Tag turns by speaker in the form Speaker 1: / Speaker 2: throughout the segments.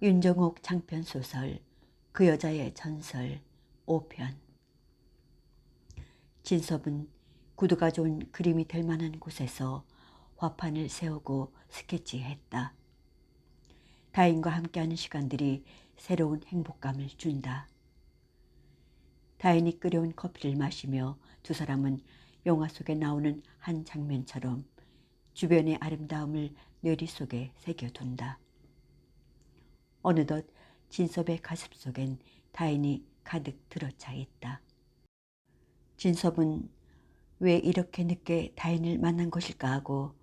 Speaker 1: 윤정옥 장편소설 그 여자의 전설 5편. 진섭은 구도가 좋은 그림이 될 만한 곳에서 화판을 세우고 스케치했다. 다인과 함께하는 시간들이 새로운 행복감을 준다. 다인이 끓여온 커피를 마시며 두 사람은 영화 속에 나오는 한 장면처럼 주변의 아름다움을 뇌리 속에 새겨둔다. 어느덧 진섭의 가슴 속엔 다인이 가득 들어차 있다. 진섭은 왜 이렇게 늦게 다인을 만난 것일까 하고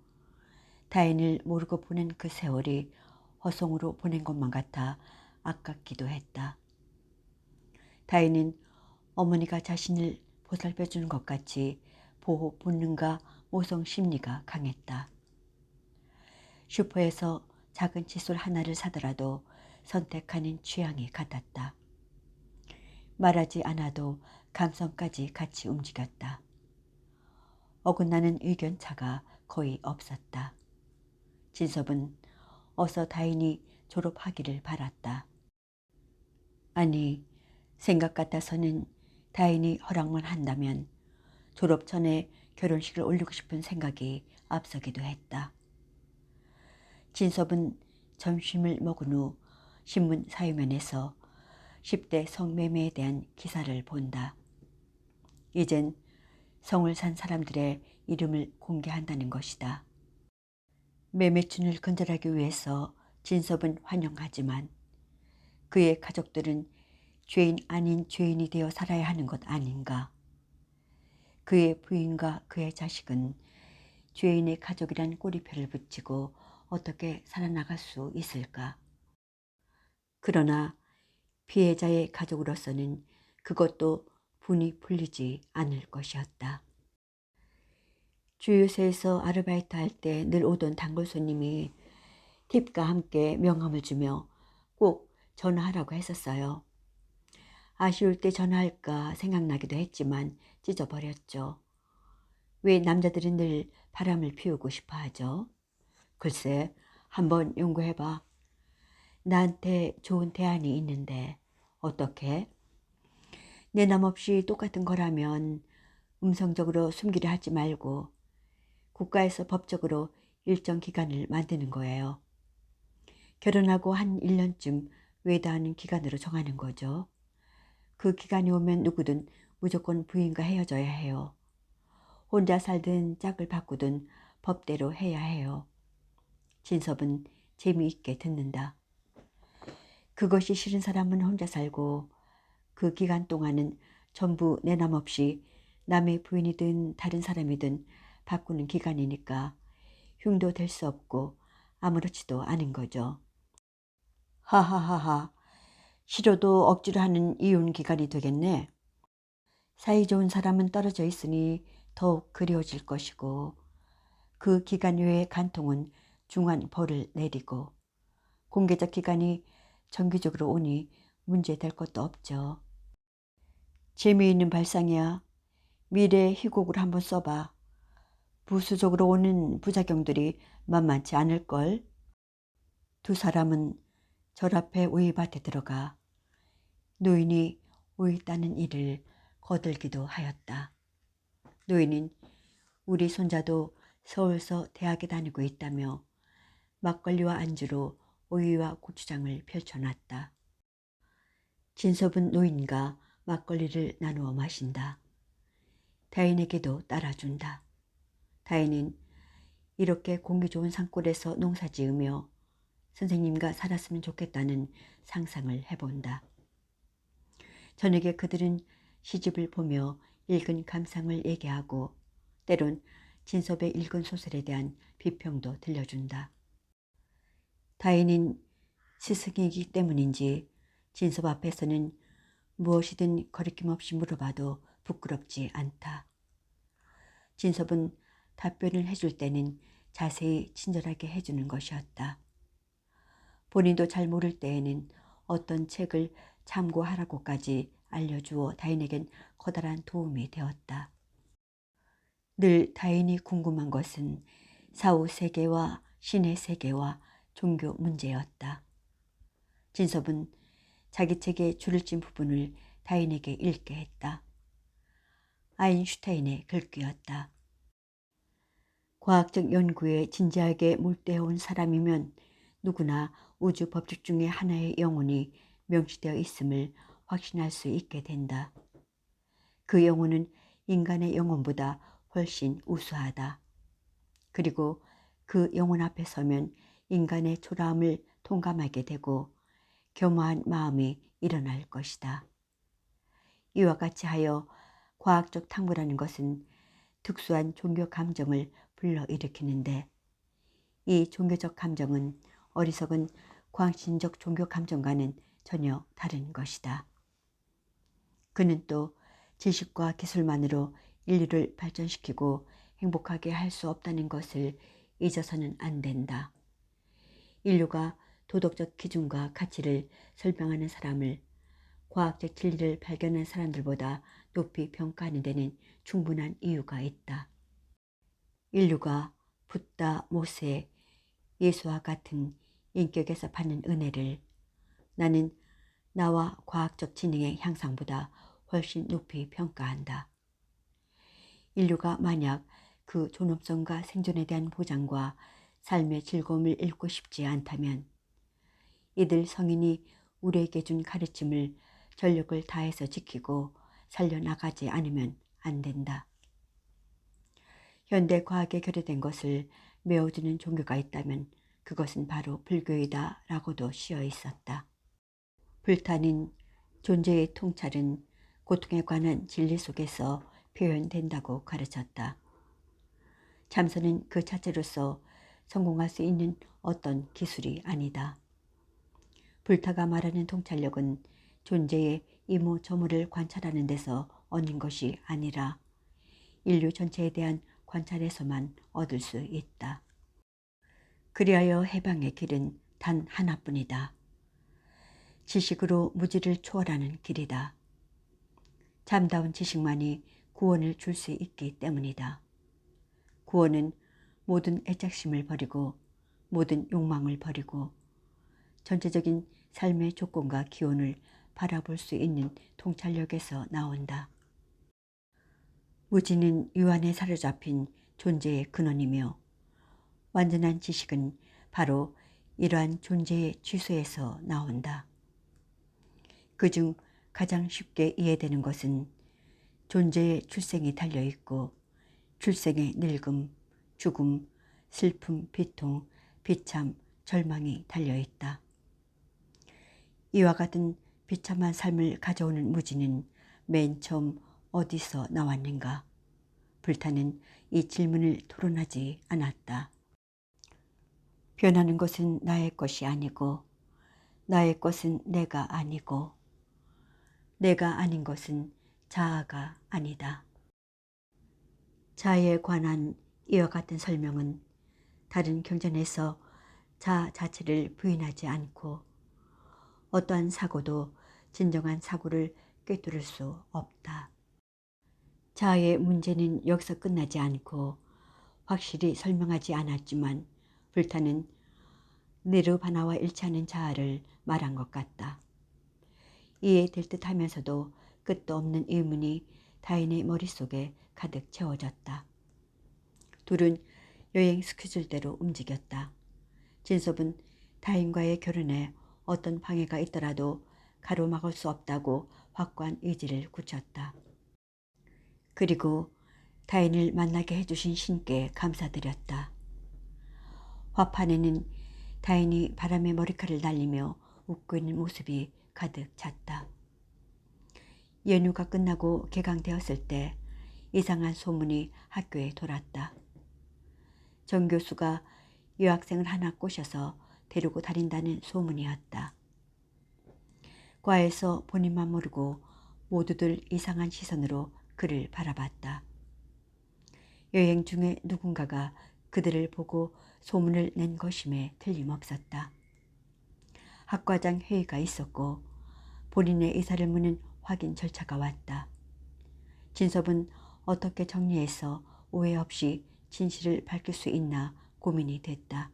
Speaker 1: 다인을 모르고 보낸 그 세월이 허송으로 보낸 것만 같아 아깝기도 했다. 다인은 어머니가 자신을 보살펴 주는 것 같이 보호 본능과 모성 심리가 강했다. 슈퍼에서 작은 칫솔 하나를 사더라도 선택하는 취향이 같았다. 말하지 않아도 감성까지 같이 움직였다. 어긋나는 의견차가 거의 없었다. 진섭은 어서 다인이 졸업하기를 바랐다. 아니, 생각 같아서는 다인이 허락만 한다면 졸업 전에 결혼식을 올리고 싶은 생각이 앞서기도 했다. 진섭은 점심을 먹은 후 신문 사회면에서 10대 성매매에 대한 기사를 본다. 이젠 성을 산 사람들의 이름을 공개한다는 것이다. 매매춘을 근절하기 위해서 진섭은 환영하지만 그의 가족들은 죄인 아닌 죄인이 되어 살아야 하는 것 아닌가. 그의 부인과 그의 자식은 죄인의 가족이란 꼬리표를 붙이고 어떻게 살아나갈 수 있을까. 그러나 피해자의 가족으로서는 그것도 분이 풀리지 않을 것이었다. 주유소에서 아르바이트 할 때 늘 오던 단골 손님이 팁과 함께 명함을 주며 꼭 전화하라고 했었어요. 아쉬울 때 전화할까 생각나기도 했지만 찢어버렸죠. 왜 남자들은 늘 바람을 피우고 싶어 하죠? 글쎄, 한번 연구해봐. 나한테 좋은 대안이 있는데 어떻게? 내남 없이 똑같은 거라면 음성적으로 숨기려 하지 말고 국가에서 법적으로 일정 기간을 만드는 거예요. 결혼하고 한 1년쯤 외다하는 기간으로 정하는 거죠. 그 기간이 오면 누구든 무조건 부인과 헤어져야 해요. 혼자 살든 짝을 바꾸든 법대로 해야 해요. 진섭은 재미있게 듣는다. 그것이 싫은 사람은 혼자 살고 그 기간 동안은 전부 내남 없이 남의 부인이든 다른 사람이든 바꾸는 기간이니까 흉도 될 수 없고 아무렇지도 않은 거죠. 하하하하, 싫어도 억지로 하는 이혼 기간이 되겠네. 사이 좋은 사람은 떨어져 있으니 더욱 그리워질 것이고 그 기간 외의 간통은 중한 벌을 내리고 공개적 기간이 정기적으로 오니 문제될 것도 없죠. 재미있는 발상이야. 미래의 희곡을 한번 써봐. 부수적으로 오는 부작용들이 만만치 않을걸. 두 사람은 절 앞에 오이밭에 들어가 노인이 오이 따는 일을 거들기도 하였다. 노인은 우리 손자도 서울서 대학에 다니고 있다며 막걸리와 안주로 오이와 고추장을 펼쳐놨다. 진섭은 노인과 막걸리를 나누어 마신다. 다인에게도 따라준다. 다인은 이렇게 공기 좋은 산골에서 농사 지으며 선생님과 살았으면 좋겠다는 상상을 해본다. 저녁에 그들은 시집을 보며 읽은 감상을 얘기하고 때론 진섭의 읽은 소설에 대한 비평도 들려준다. 다인은 스승이기 때문인지 진섭 앞에서는 무엇이든 거리낌 없이 물어봐도 부끄럽지 않다. 진섭은 답변을 해줄 때는 자세히 친절하게 해주는 것이었다. 본인도 잘 모를 때에는 어떤 책을 참고하라고까지 알려주어 다인에겐 커다란 도움이 되었다. 늘 다인이 궁금한 것은 사후 세계와 신의 세계와 종교 문제였다. 진섭은 자기 책에 줄을 찐 부분을 다인에게 읽게 했다. 아인슈타인의 글귀였다. 과학적 연구에 진지하게 몰두해온 사람이면 누구나 우주 법칙 중에 하나의 영혼이 명시되어 있음을 확신할 수 있게 된다. 그 영혼은 인간의 영혼보다 훨씬 우수하다. 그리고 그 영혼 앞에 서면 인간의 초라함을 통감하게 되고 겸허한 마음이 일어날 것이다. 이와 같이 하여 과학적 탐구라는 것은 특수한 종교 감정을 불러일으키는데 이 종교적 감정은 어리석은 광신적 종교 감정과는 전혀 다른 것이다. 그는 또 지식과 기술만으로 인류를 발전시키고 행복하게 할 수 없다는 것을 잊어서는 안 된다. 인류가 도덕적 기준과 가치를 설명하는 사람을 과학적 진리를 발견한 사람들보다 높이 평가하는 데는 충분한 이유가 있다. 인류가 붓다, 모세, 예수와 같은 인격에서 받는 은혜를 나는 나와 과학적 지능의 향상보다 훨씬 높이 평가한다. 인류가 만약 그 존엄성과 생존에 대한 보장과 삶의 즐거움을 잃고 싶지 않다면 이들 성인이 우리에게 준 가르침을 전력을 다해서 지키고 살려나가지 않으면 안 된다. 현대 과학에 결여된 것을 메워주는 종교가 있다면 그것은 바로 불교이다 라고도 씌어 있었다. 불타는 존재의 통찰은 고통에 관한 진리 속에서 표현된다고 가르쳤다. 참선은 그 자체로서 성공할 수 있는 어떤 기술이 아니다. 불타가 말하는 통찰력은 존재의 이모저모를 관찰하는 데서 얻는 것이 아니라 인류 전체에 대한 관찰에서만 얻을 수 있다. 그리하여 해방의 길은 단 하나뿐이다. 지식으로 무지를 초월하는 길이다. 참다운 지식만이 구원을 줄 수 있기 때문이다. 구원은 모든 애착심을 버리고 모든 욕망을 버리고 전체적인 삶의 조건과 기원을 바라볼 수 있는 통찰력에서 나온다. 무지는 유한에 사로잡힌 존재의 근원이며 완전한 지식은 바로 이러한 존재의 취소에서 나온다. 그중 가장 쉽게 이해되는 것은 존재의 출생이 달려있고 출생의 늙음, 죽음, 슬픔, 비통, 비참, 절망이 달려있다. 이와 같은 비참한 삶을 가져오는 무지는 맨 처음 어디서 나왔는가? 불타는 이 질문을 토론하지 않았다. 변하는 것은 나의 것이 아니고 나의 것은 내가 아니고 내가 아닌 것은 자아가 아니다. 자아에 관한 이와 같은 설명은 다른 경전에서 자아 자체를 부인하지 않고 어떠한 사고도 진정한 사고를 꿰뚫을 수 없다. 자아의 문제는 여기서 끝나지 않고 확실히 설명하지 않았지만 불타는 니르바나와 일치하는 자아를 말한 것 같다. 이해될 듯 하면서도 끝도 없는 의문이 다인의 머릿속에 가득 채워졌다. 둘은 여행 스케줄대로 움직였다. 진섭은 다인과의 결혼에 어떤 방해가 있더라도 가로막을 수 없다고 확고한 의지를 굳혔다. 그리고 다인을 만나게 해주신 신께 감사드렸다. 화판에는 다인이 바람에 머리카락을 날리며 웃고 있는 모습이 가득 찼다. 연휴가 끝나고 개강되었을 때 이상한 소문이 학교에 돌았다. 정 교수가 여학생을 하나 꼬셔서 데리고 다닌다는 소문이었다. 과에서 본인만 모르고 모두들 이상한 시선으로 그를 바라봤다. 여행 중에 누군가가 그들을 보고 소문을 낸 것임에 틀림없었다. 학과장 회의가 있었고 본인의 의사를 묻는 확인 절차가 왔다. 진섭은 어떻게 정리해서 오해 없이 진실을 밝힐 수 있나 고민이 됐다.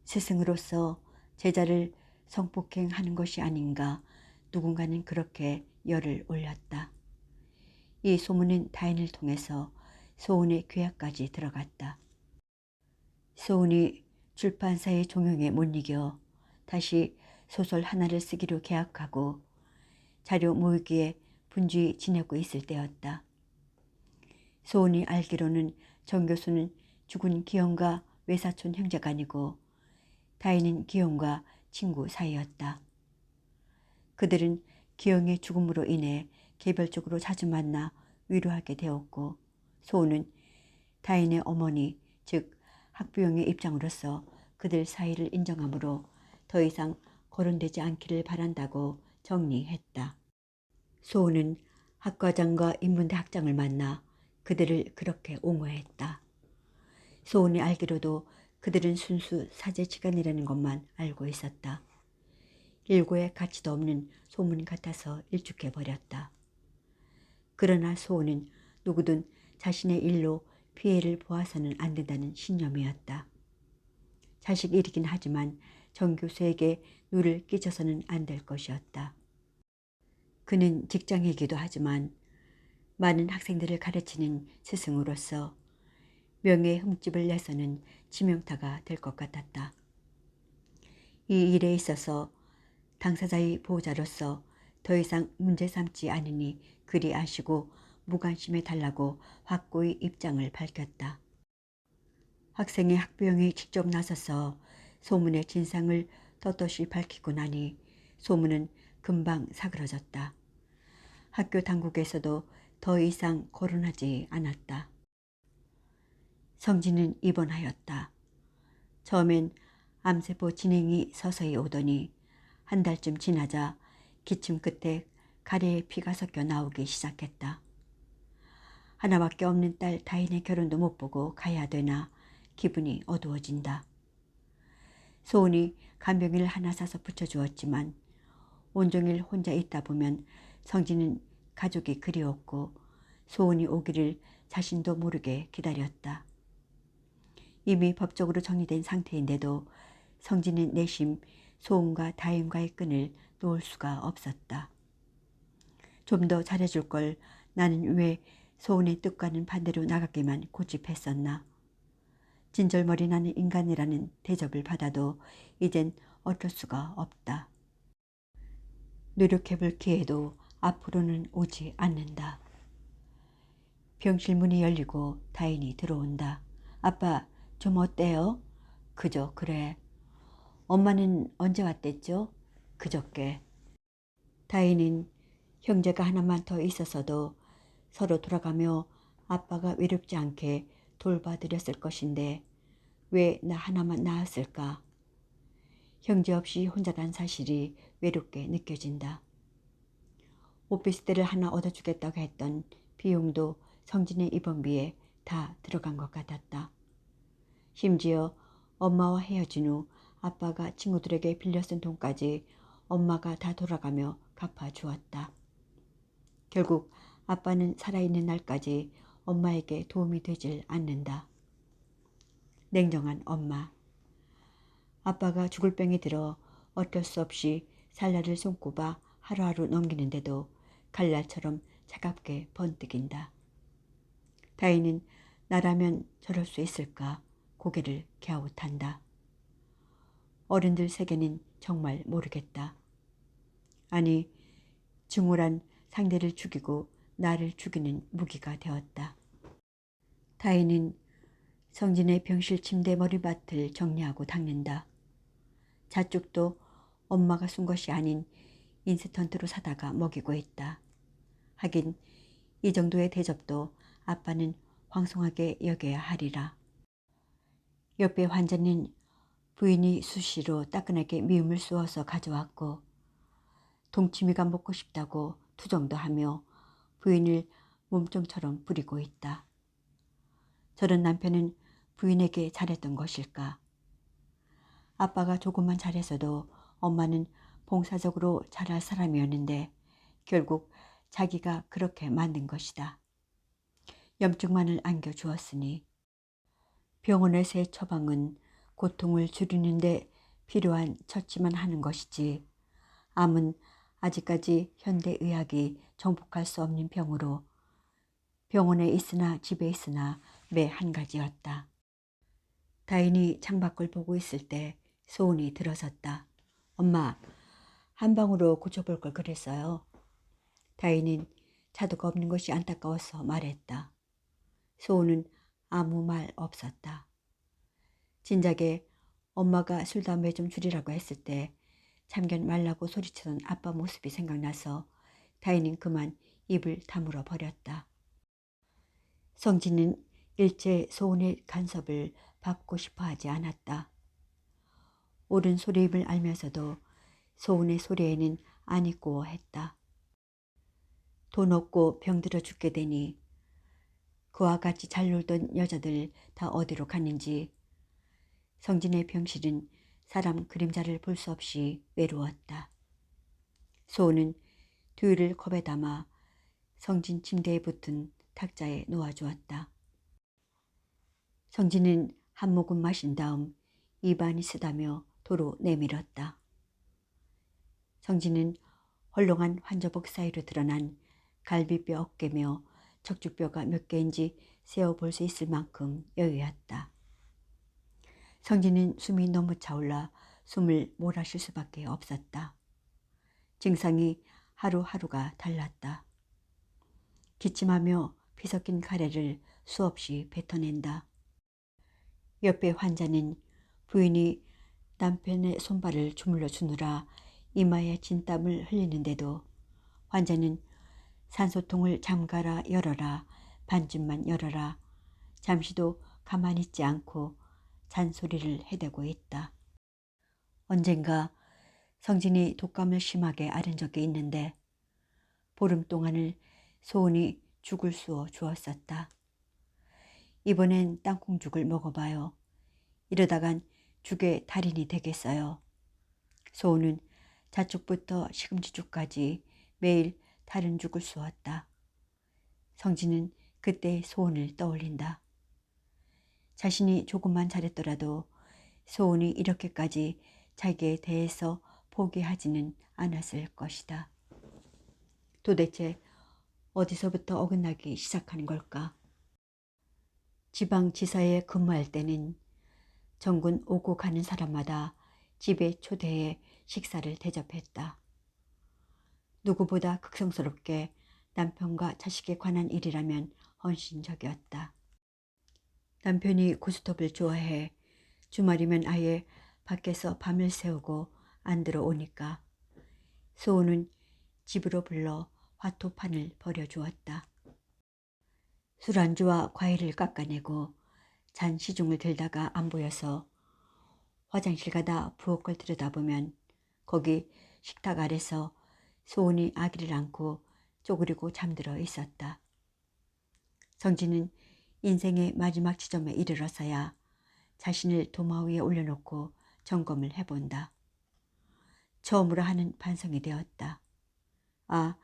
Speaker 1: 스승으로서 제자를 성폭행하는 것이 아닌가 누군가는 그렇게 열을 올렸다. 이 소문은 다인을 통해서 소은의 귀하까지 들어갔다. 소은이 출판사의 종용에 못 이겨 다시 소설 하나를 쓰기로 계약하고 자료 모으기에 분주히 지내고 있을 때였다. 소은이 알기로는 정 교수는 죽은 기영과 외사촌 형제가 아니고 다인은 기영과 친구 사이였다. 그들은 기영의 죽음으로 인해 개별적으로 자주 만나 위로하게 되었고 소은은 다인의 어머니 즉 학부형의 입장으로서 그들 사이를 인정하므로 더 이상 거론되지 않기를 바란다고 정리했다. 소은은 학과장과 인문대 학장을 만나 그들을 그렇게 옹호했다. 소은이 알기로도 그들은 순수 사제지간이라는 것만 알고 있었다. 일고의 가치도 없는 소문 같아서 일축해버렸다. 그러나 소은은 누구든 자신의 일로 피해를 보아서는 안 된다는 신념이었다. 자식 일이긴 하지만 정 교수에게 누를 끼쳐서는 안 될 것이었다. 그는 직장이기도 하지만 많은 학생들을 가르치는 스승으로서 명예의 흠집을 내서는 지명타가 될 것 같았다. 이 일에 있어서 당사자의 보호자로서 더 이상 문제 삼지 않으니 그리 아쉬고 무관심해 달라고 확고히 입장을 밝혔다. 학생의 학부형이 직접 나서서 소문의 진상을 떳떳이 밝히고 나니 소문은 금방 사그러졌다. 학교 당국에서도 더 이상 거론하지 않았다. 성진은 입원하였다. 처음엔 암세포 진행이 서서히 오더니 한 달쯤 지나자 기침 끝에 가래에 피가 섞여 나오기 시작했다. 하나밖에 없는 딸 다인의 결혼도 못 보고 가야 되나 기분이 어두워진다. 소은이 간병인을 하나 사서 붙여주었지만 온종일 혼자 있다 보면 성진은 가족이 그리웠고 소은이 오기를 자신도 모르게 기다렸다. 이미 법적으로 정리된 상태인데도 성진은 내심 소은과 다인과의 끈을 놓을 수가 없었다. 좀 더 잘해줄 걸 나는 왜 소은의 뜻과는 반대로 나가기만 고집했었나. 진절머리 나는 인간이라는 대접을 받아도 이젠 어쩔 수가 없다. 노력해볼 기회도 앞으로는 오지 않는다. 병실 문이 열리고 다인이 들어온다. 아빠 좀 어때요? 그저 그래. 엄마는 언제 왔댔죠? 그저께. 다인은 형제가 하나만 더 있었어도 서로 돌아가며 아빠가 외롭지 않게 돌봐드렸을 것인데 왜 나 하나만 낳았을까? 형제 없이 혼자란 사실이 외롭게 느껴진다. 오피스텔을 하나 얻어주겠다고 했던 비용도 성진의 입원비에 다 들어간 것 같았다. 심지어 엄마와 헤어진 후 아빠가 친구들에게 빌려 쓴 돈까지 엄마가 다 돌아가며 갚아주었다. 결국 아빠는 살아있는 날까지 엄마에게 도움이 되질 않는다. 냉정한 엄마. 아빠가 죽을 병이 들어 어쩔 수 없이 살날을 손꼽아 하루하루 넘기는데도 칼날처럼 차갑게 번뜩인다. 다인은 나라면 저럴 수 있을까 고개를 갸웃한다. 어른들 세계는 정말 모르겠다. 아니, 증오란 상대를 죽이고 나를 죽이는 무기가 되었다. 다인은 성진의 병실 침대 머리맡을 정리하고 닦는다. 잣죽도 엄마가 쏜 것이 아닌 인스턴트로 사다가 먹이고 있다. 하긴 이 정도의 대접도 아빠는 황송하게 여겨야 하리라. 옆에 환자는 부인이 수시로 따끈하게 미음을 쏘아서 가져왔고 동치미가 먹고 싶다고 투정도 하며 부인을 몸종처럼 부리고 있다. 저런 남편은 부인에게 잘했던 것일까? 아빠가 조금만 잘했어도 엄마는 봉사적으로 잘할 사람이었는데 결국 자기가 그렇게 만든 것이다. 염증만을 안겨주었으니 병원의 새 처방은 고통을 줄이는데 필요한 처치만 하는 것이지 암은 아직까지 현대의학이 정복할 수 없는 병으로 병원에 있으나 집에 있으나 매 한 가지였다. 다인이 창밖을 보고 있을 때 소은이 들어섰다. 엄마, 한 방으로 고쳐볼 걸 그랬어요. 다인은 자두가 없는 것이 안타까워서 말했다. 소은은 아무 말 없었다. 진작에 엄마가 술 담배 좀 줄이라고 했을 때 참견 말라고 소리치던 아빠 모습이 생각나서 다인은 그만 입을 다물어 버렸다. 성진은 일체 소은의 간섭을 받고 싶어 하지 않았다. 옳은 소리임을 알면서도 소은의 소리에는 안 있고 했다. 돈 없고 병들어 죽게 되니 그와 같이 잘 놀던 여자들 다 어디로 갔는지 성진의 병실은 사람 그림자를 볼 수 없이 외로웠다. 소은은 두유를 컵에 담아 성진 침대에 붙은 탁자에 놓아주었다. 성진은 한 모금 마신 다음 입안이 쓰다며 도로 내밀었다. 성진은 헐렁한 환저복 사이로 드러난 갈비뼈 어깨며 척추뼈가 몇 개인지 세어볼 수 있을 만큼 여유였다. 성진은 숨이 너무 차올라 숨을 몰아쉴 수밖에 없었다. 증상이 하루하루가 달랐다. 기침하며 피 섞인 가래를 수없이 뱉어낸다. 옆에 환자는 부인이 남편의 손발을 주물러 주느라 이마에 진땀을 흘리는데도 환자는 산소통을 잠가라 열어라 반쯤만 열어라 잠시도 가만히 있지 않고 잔소리를 해대고 있다. 언젠가 성진이 독감을 심하게 앓은 적이 있는데 보름 동안을 소은이 죽을 쑤어 주었었다. 이번엔 땅콩죽을 먹어봐요. 이러다간 죽의 달인이 되겠어요. 소은은 자축부터 시금치죽까지 매일 다른 죽을 쑤었다. 성진은 그때 소은을 떠올린다. 자신이 조금만 잘했더라도 소은이 이렇게까지 자기에 대해서 포기하지는 않았을 것이다. 도대체 어디서부터 어긋나기 시작한 걸까? 지방지사에 근무할 때는 전군 오고 가는 사람마다 집에 초대해 식사를 대접했다. 누구보다 극성스럽게 남편과 자식에 관한 일이라면 헌신적이었다. 남편이 고스톱을 좋아해 주말이면 아예 밖에서 밤을 새우고 안 들어오니까 소은은 집으로 불러 화토판을 벌여주었다. 술안주와 과일을 깎아내고 잔 시중을 들다가 안 보여서 화장실 가다 부엌을 들여다보면 거기 식탁 아래서 소은이 아기를 안고 쪼그리고 잠들어 있었다. 성진은 인생의 마지막 지점에 이르러서야 자신을 도마 위에 올려놓고 점검을 해본다. 처음으로 하는 반성이 되었다. 아,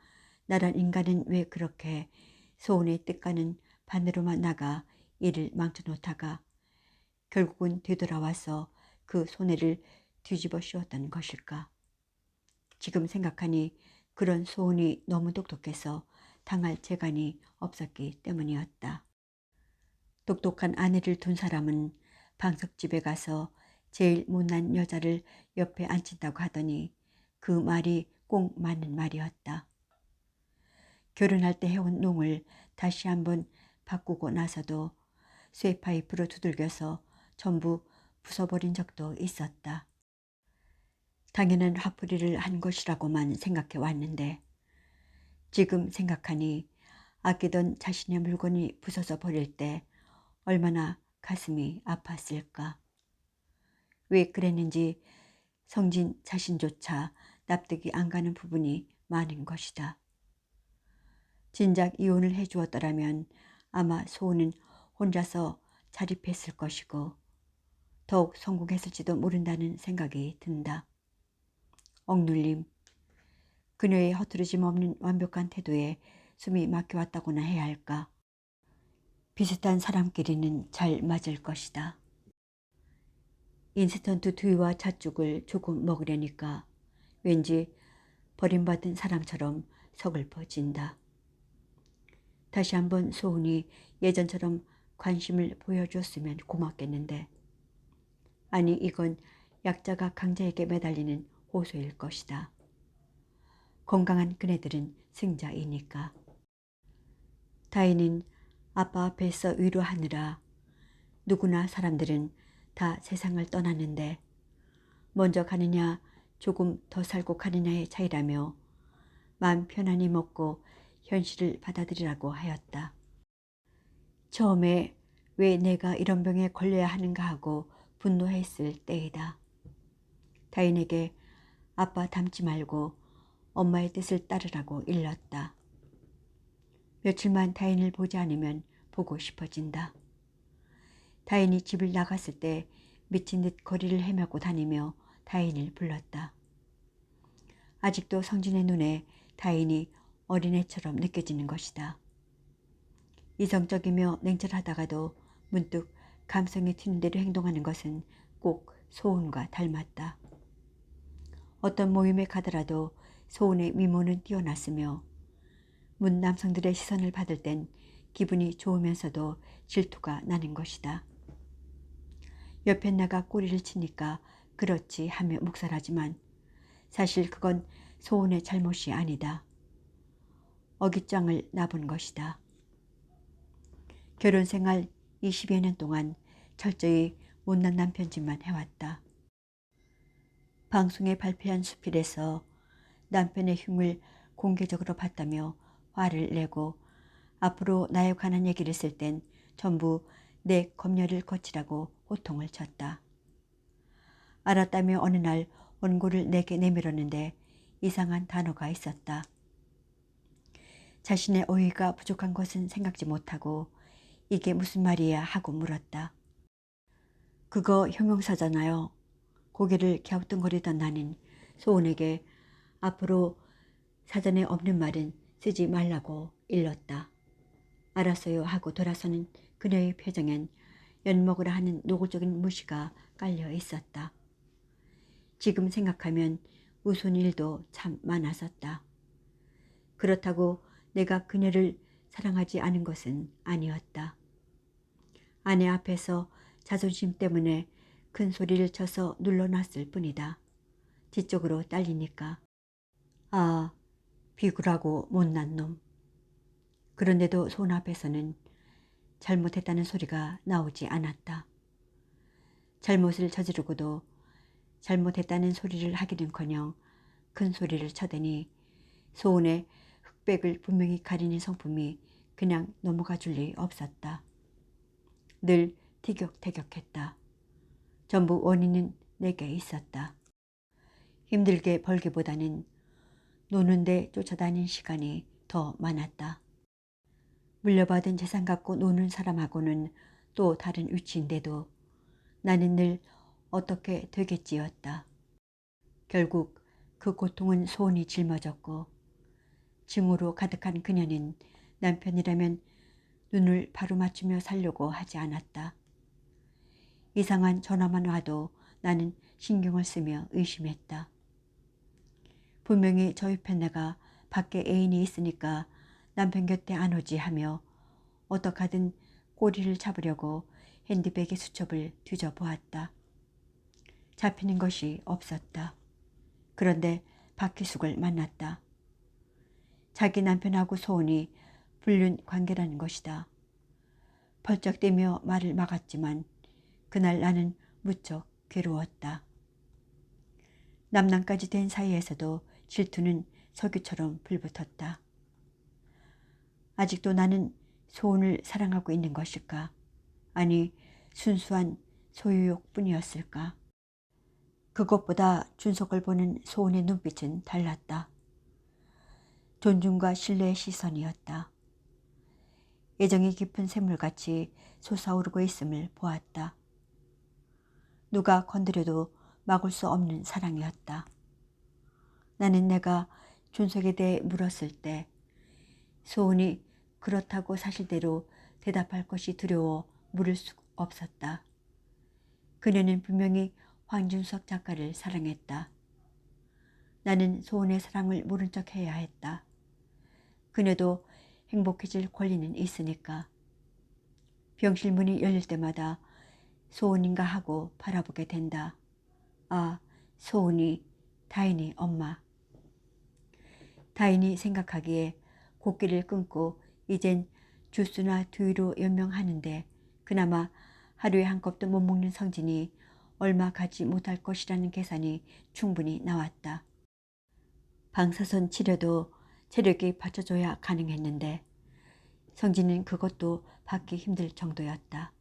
Speaker 1: 나란 인간은 왜 그렇게 소은의 뜻과는 반대로만 나가 일을 망쳐놓다가 결국은 되돌아와서 그 손해를 뒤집어 씌웠던 것일까. 지금 생각하니 그런 소은이 너무 똑똑해서 당할 재간이 없었기 때문이었다. 똑똑한 아내를 둔 사람은 방석집에 가서 제일 못난 여자를 옆에 앉힌다고 하더니 그 말이 꼭 맞는 말이었다. 결혼할 때 해온 농을 다시 한번 바꾸고 나서도 쇠파이프로 두들겨서 전부 부숴버린 적도 있었다. 당연한 화풀이를 한 것이라고만 생각해 왔는데 지금 생각하니 아끼던 자신의 물건이 부서져 버릴 때 얼마나 가슴이 아팠을까. 왜 그랬는지 성진 자신조차 납득이 안 가는 부분이 많은 것이다. 진작 이혼을 해주었더라면 아마 소은은 혼자서 자립했을 것이고 더욱 성공했을지도 모른다는 생각이 든다. 억눌림, 그녀의 허투루짐 없는 완벽한 태도에 숨이 막혀왔다고나 해야 할까. 비슷한 사람끼리는 잘 맞을 것이다. 인스턴트 두유와 잣죽을 조금 먹으려니까 왠지 버림받은 사람처럼 서글퍼진다. 다시 한번 소은이 예전처럼 관심을 보여줬으면 고맙겠는데, 아니 이건 약자가 강자에게 매달리는 호소일 것이다. 건강한 그네들은 승자이니까. 다인은 아빠 앞에서 위로하느라 누구나 사람들은 다 세상을 떠났는데 먼저 가느냐 조금 더 살고 가느냐의 차이라며 마음 편안히 먹고 현실을 받아들이라고 하였다. 처음에 왜 내가 이런 병에 걸려야 하는가 하고 분노했을 때이다. 다인에게 아빠 닮지 말고 엄마의 뜻을 따르라고 일렀다. 며칠만 다인을 보지 않으면 보고 싶어진다. 다인이 집을 나갔을 때 미친 듯 거리를 헤매고 다니며 다인을 불렀다. 아직도 성진의 눈에 다인이 어린애처럼 느껴지는 것이다. 이성적이며 냉철하다가도 문득 감성이 튀는 대로 행동하는 것은 꼭 소은과 닮았다. 어떤 모임에 가더라도 소은의 미모는 뛰어났으며 문 남성들의 시선을 받을 땐 기분이 좋으면서도 질투가 나는 것이다. 옆에 나가 꼬리를 치니까 그렇지 하며 묵살하지만 사실 그건 소은의 잘못이 아니다. 어깃장을 나본 것이다. 결혼 생활 20여 년 동안 철저히 못난 남편 짓만 해왔다. 방송에 발표한 수필에서 남편의 흉을 공개적으로 봤다며 화를 내고 앞으로 나에 관한 얘기를 쓸 땐 전부 내 검열을 거치라고 호통을 쳤다. 알았다며 어느 날 원고를 내게 내밀었는데 이상한 단어가 있었다. 자신의 어휘가 부족한 것은 생각지 못하고 이게 무슨 말이야 하고 물었다. 그거 형용사잖아요. 고개를 갸우뚱거리던 나는 소은에게 앞으로 사전에 없는 말은 쓰지 말라고 일렀다. 알았어요 하고 돌아서는 그녀의 표정엔 엿먹으라 하는 노골적인 무시가 깔려 있었다. 지금 생각하면 우스운 일도 참 많았었다. 그렇다고 내가 그녀를 사랑하지 않은 것은 아니었다. 아내 앞에서 자존심 때문에 큰 소리를 쳐서 눌러놨을 뿐이다. 뒤쪽으로 딸리니까. 아, 비굴하고 못난 놈. 그런데도 손 앞에서는 잘못했다는 소리가 나오지 않았다. 잘못을 저지르고도 잘못했다는 소리를 하기는커녕 큰 소리를 쳐대니 소은의 흑백을 분명히 가리는 성품이 그냥 넘어가 줄 리 없었다. 늘 티격태격했다. 전부 원인은 내게 있었다. 힘들게 벌기보다는 노는데 쫓아다닌 시간이 더 많았다. 물려받은 재산 갖고 노는 사람하고는 또 다른 위치인데도 나는 늘 어떻게 되겠지였다. 결국 그 고통은 소원이 짊어졌고 증오로 가득한 그녀는 남편이라면 눈을 바로 맞추며 살려고 하지 않았다. 이상한 전화만 와도 나는 신경을 쓰며 의심했다. 분명히 저희 편 내가 밖에 애인이 있으니까 남편 곁에 안 오지 하며 어떡하든 꼬리를 잡으려고 핸드백의 수첩을 뒤져보았다. 잡히는 것이 없었다. 그런데 박희숙을 만났다. 자기 남편하고 소은이 불륜 관계라는 것이다. 펄쩍대며 말을 막았지만 그날 나는 무척 괴로웠다. 남남까지 된 사이에서도 질투는 석유처럼 불붙었다. 아직도 나는 소은을 사랑하고 있는 것일까? 아니, 순수한 소유욕 뿐이었을까? 그것보다 준석을 보는 소은의 눈빛은 달랐다. 존중과 신뢰의 시선이었다. 애정이 깊은 샘물같이 솟아오르고 있음을 보았다. 누가 건드려도 막을 수 없는 사랑이었다. 나는 내가 준석에 대해 물었을 때 소은이 그렇다고 사실대로 대답할 것이 두려워 물을 수 없었다. 그녀는 분명히 황준석 작가를 사랑했다. 나는 소은의 사랑을 모른 척 해야 했다. 그녀도 행복해질 권리는 있으니까. 병실 문이 열릴 때마다 소은인가 하고 바라보게 된다. 아, 소은이, 다인이 엄마. 다인이 생각하기에 곡기를 끊고 이젠 주스나 두유로 연명하는데 그나마 하루에 한 컵도 못 먹는 성진이 얼마 가지 못할 것이라는 계산이 충분히 나왔다. 방사선 치료도 체력이 받쳐줘야 가능했는데 성진은 그것도 받기 힘들 정도였다.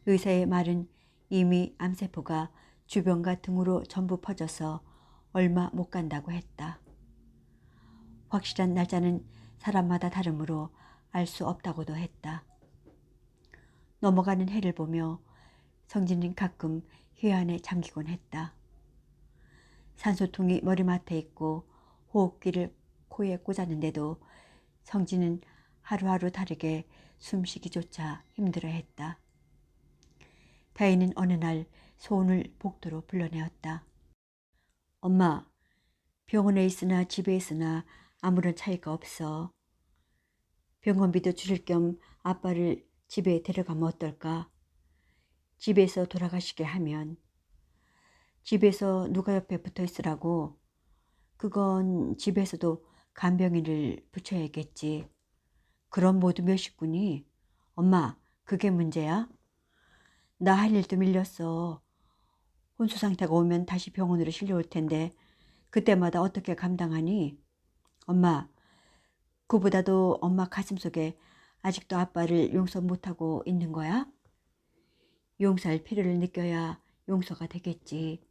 Speaker 1: 의사의 말은 이미 암세포가 주변과 등으로 전부 퍼져서 얼마 못 간다고 했다. 확실한 날짜는 사람마다 다르므로 알 수 없다고도 했다. 넘어가는 해를 보며 성진은 가끔 회한에 잠기곤 했다. 산소통이 머리맡에 있고 호흡기를 코에 꽂았는데도 성진은 하루하루 다르게 숨쉬기조차 힘들어했다. 다인은 어느 날 소은을 복도로 불러내었다. 엄마, 병원에 있으나 집에 있으나 아무런 차이가 없어. 병원비도 줄일 겸 아빠를 집에 데려가면 어떨까? 집에서 돌아가시게 하면. 집에서 누가 옆에 붙어 있으라고? 그건 집에서도 간병인을 붙여야겠지. 그럼 모두 몇 식구니? 엄마, 그게 문제야? 나 할 일도 밀렸어. 혼수 상태가 오면 다시 병원으로 실려올 텐데 그때마다 어떻게 감당하니? 엄마, 그보다도 엄마 가슴속에 아직도 아빠를 용서 못하고 있는 거야? 용서할 필요를 느껴야 용서가 되겠지.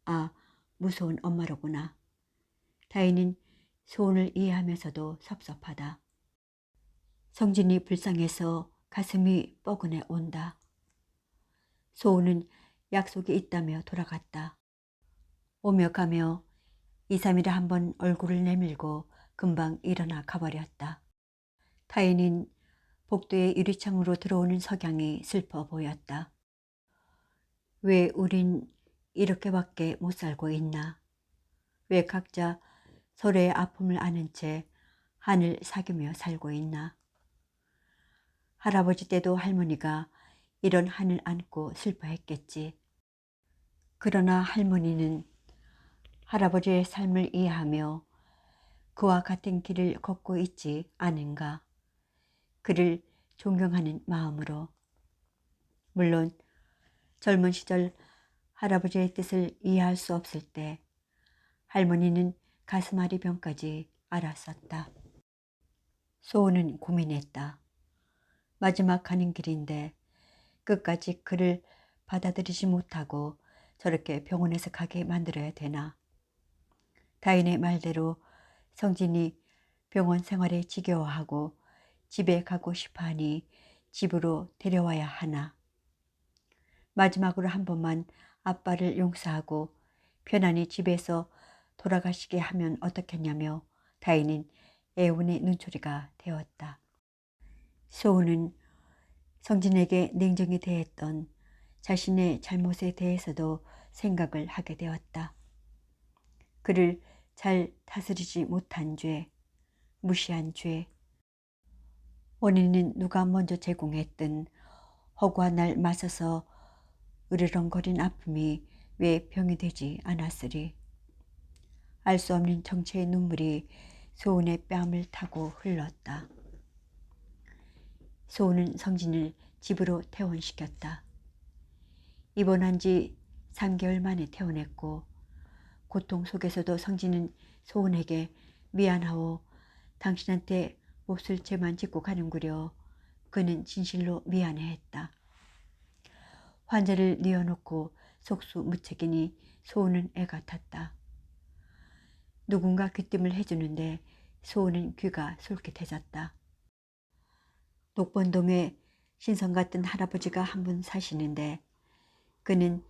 Speaker 1: 아, 무서운 엄마로구나. 다인은 소은을 이해하면서도 섭섭하다. 성진이 불쌍해서 가슴이 뻐근해 온다. 소은은 약속이 있다며 돌아갔다. 오며 가며 2, 3일에 한 번 얼굴을 내밀고 금방 일어나 가버렸다. 타인은 복도의 유리창으로 들어오는 석양이 슬퍼 보였다. 왜 우린 이렇게밖에 못 살고 있나? 왜 각자 서로의 아픔을 아는 채 한을 사귀며 살고 있나? 할아버지 때도 할머니가 이런 한을 안고 슬퍼했겠지. 그러나 할머니는 할아버지의 삶을 이해하며 그와 같은 길을 걷고 있지 않은가. 그를 존경하는 마음으로. 물론 젊은 시절 할아버지의 뜻을 이해할 수 없을 때 할머니는 가슴앓이 병까지 앓았었다. 소은은 고민했다. 마지막 가는 길인데 끝까지 그를 받아들이지 못하고 저렇게 병원에서 가게 만들어야 되나. 다인의 말대로 성진이 병원 생활에 지겨워하고 집에 가고 싶어하니 집으로 데려와야 하나. 마지막으로 한 번만 아빠를 용서하고 편안히 집에서 돌아가시게 하면 어떻겠냐며 다인은 애운의 눈초리가 되었다. 소은은 성진에게 냉정히 대했던 자신의 잘못에 대해서도 생각을 하게 되었다. 그를 잘 다스리지 못한 죄, 무시한 죄, 원인은 누가 먼저 제공했든 허구한 날 맞서서 으르렁거린 아픔이 왜 병이 되지 않았으리. 알 수 없는 정체의 눈물이 소은의 뺨을 타고 흘렀다. 소은은 성진을 집으로 퇴원시켰다. 입원한 지 3개월 만에 퇴원했고 고통 속에서도 성진은 소은에게 미안하오, 당신한테 몹쓸 죄만 짓고 가는구려. 그는 진실로 미안해했다. 환자를 뉘어놓고 속수무책이니 소은은 애가 탔다. 누군가 귀띔을 해주는데 소은은 귀가 솔깃해졌다. 녹번동에 신성 같은 할아버지가 한 분 사시는데 그는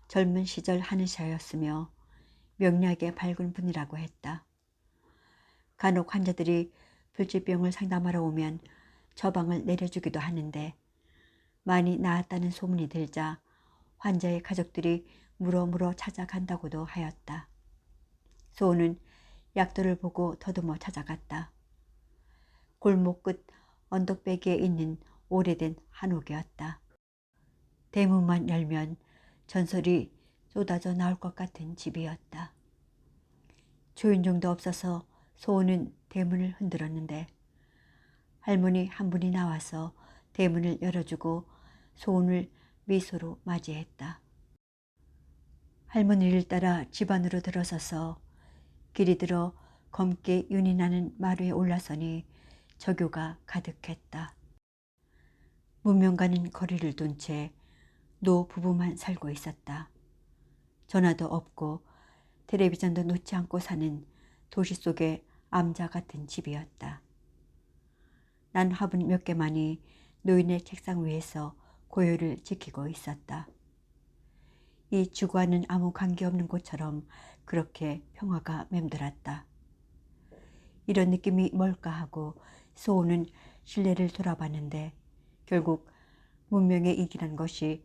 Speaker 1: 젊은 시절 한의사였으며 명리학에 밝은 분이라고 했다. 간혹 환자들이 불치병을 상담하러 오면 처방을 내려주기도 하는데 많이 나았다는 소문이 들자 환자의 가족들이 물어물어 찾아간다고도 하였다. 소은은 약도를 보고 더듬어 찾아갔다. 골목 끝 언덕배기에 있는 오래된 한옥이었다. 대문만 열면 전설이 쏟아져 나올 것 같은 집이었다. 초인종도 없어서 소은은 대문을 흔들었는데 할머니 한 분이 나와서 대문을 열어주고 소은을 미소로 맞이했다. 할머니를 따라 집 안으로 들어서서 길이 들어 검게 윤이 나는 마루에 올라서니 저교가 가득했다. 문명과는 거리를 둔 채 노 부부만 살고 있었다. 전화도 없고 텔레비전도 놓지 않고 사는 도시 속의 암자 같은 집이었다. 난 화분 몇 개만이 노인의 책상 위에서 고요를 지키고 있었다. 이 지구와는 아무 관계없는 곳처럼 그렇게 평화가 맴돌았다. 이런 느낌이 뭘까 하고 소은은 실내를 돌아봤는데 결국 문명의 이기란 것이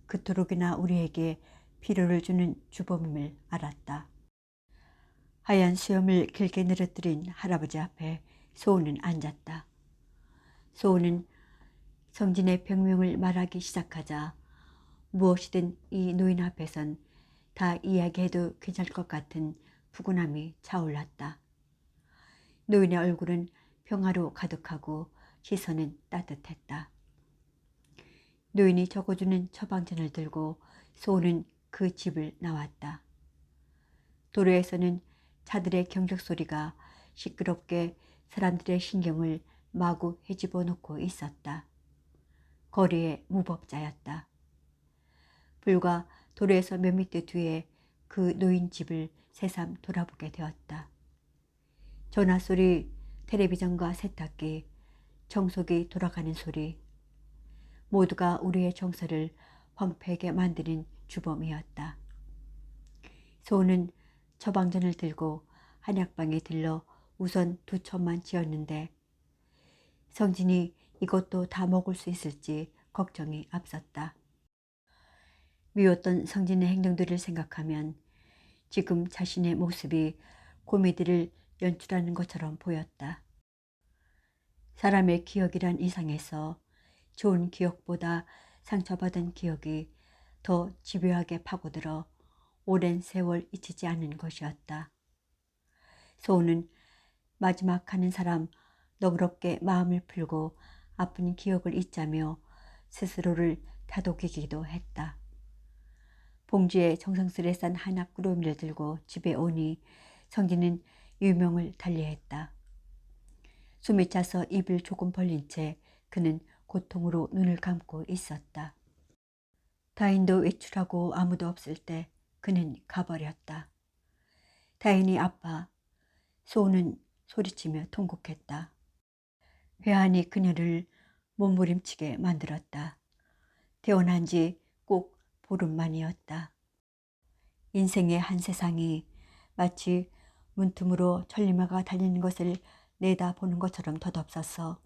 Speaker 1: 그토록이나 우리에게 피로를 주는 주범임을 알았다. 하얀 수염을 길게 늘어뜨린 할아버지 앞에 소은은 앉았다. 소은은 성진의 병명을 말하기 시작하자 무엇이든 이 노인 앞에선 다 이야기해도 괜찮을 것 같은 푸근함이 차올랐다. 노인의 얼굴은 평화로 가득하고 시선은 따뜻했다. 노인이 적어주는 처방전을 들고 소은은 그 집을 나왔다. 도로에서는 차들의 경적 소리가 시끄럽게 사람들의 신경을 마구 헤집어 놓고 있었다. 거리의 무법자였다. 불과 도로에서 몇 미터 뒤에 그 노인 집을 새삼 돌아보게 되었다. 전화소리, 텔레비전과 세탁기, 청소기 돌아가는 소리, 모두가 우리의 정서를 황폐하게 만드는 주범이었다. 소은은 처방전을 들고 한약방에 들러 우선 2첩만 지었는데 성진이 이것도 다 먹을 수 있을지 걱정이 앞섰다. 미웠던 성진의 행동들을 생각하면 지금 자신의 모습이 코미디를 연출하는 것처럼 보였다. 사람의 기억이란 이상에서 좋은 기억보다 상처받은 기억이 더 집요하게 파고들어 오랜 세월 잊히지 않는 것이었다. 소은은 마지막 가는 사람 너그럽게 마음을 풀고 아픈 기억을 잊자며 스스로를 다독이기도 했다. 봉지에 정성스레 싼 한약 꾸러미를 들고 집에 오니 성진은 유명을 달리했다. 숨이 차서 입을 조금 벌린 채 그는 고통으로 눈을 감고 있었다. 다인도 외출하고 아무도 없을 때 그는 가버렸다. 다인이 아파 소은은 소리치며 통곡했다. 회한이 그녀를 몸부림치게 만들었다. 태어난 지 꼭 보름만이었다. 인생의 한 세상이 마치 문틈으로 천리마가 달리는 것을 내다보는 것처럼 덧없어서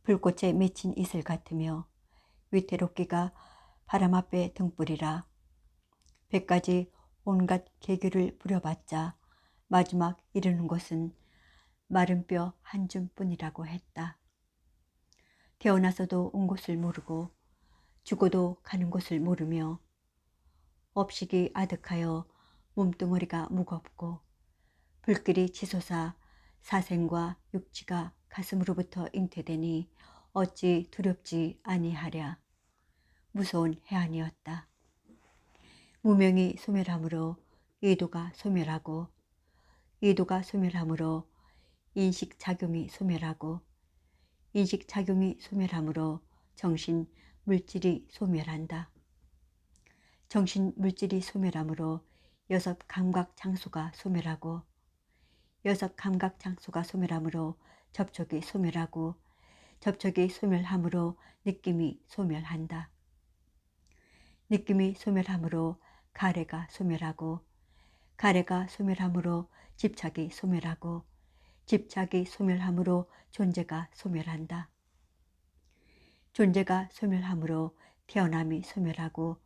Speaker 1: 불꽃에 맺힌 이슬 같으며 위태롭기가 바람 앞에 등불이라 100가지 온갖 계교를 부려봤자 마지막 이르는 곳은 마른 뼈 한 줌뿐이라고 했다. 태어나서도 온 곳을 모르고 죽어도 가는 곳을 모르며 업식이 아득하여 몸뚱어리가 무겁고 불길이 치솟아 사생과 육지가 가슴으로부터 잉태되니 어찌 두렵지 아니하랴. 무서운 해안이었다. 무명이 소멸함으로 의도가 소멸하고 의도가 소멸함으로 인식작용이 소멸하고 인식작용이 소멸함으로 정신 물질이 소멸한다. 정신 물질이 소멸함으로 6 감각 장소가 소멸하고 6 감각 장소가 소멸함으로 접촉이 소멸하고 접촉이 소멸함으로 느낌이 소멸한다. 느낌이 소멸함으로 가래가 소멸하고 가래가 소멸함으로 집착이 소멸하고 집착이 소멸함으로 존재가 소멸한다. 존재가 소멸함으로 태어남이 소멸하고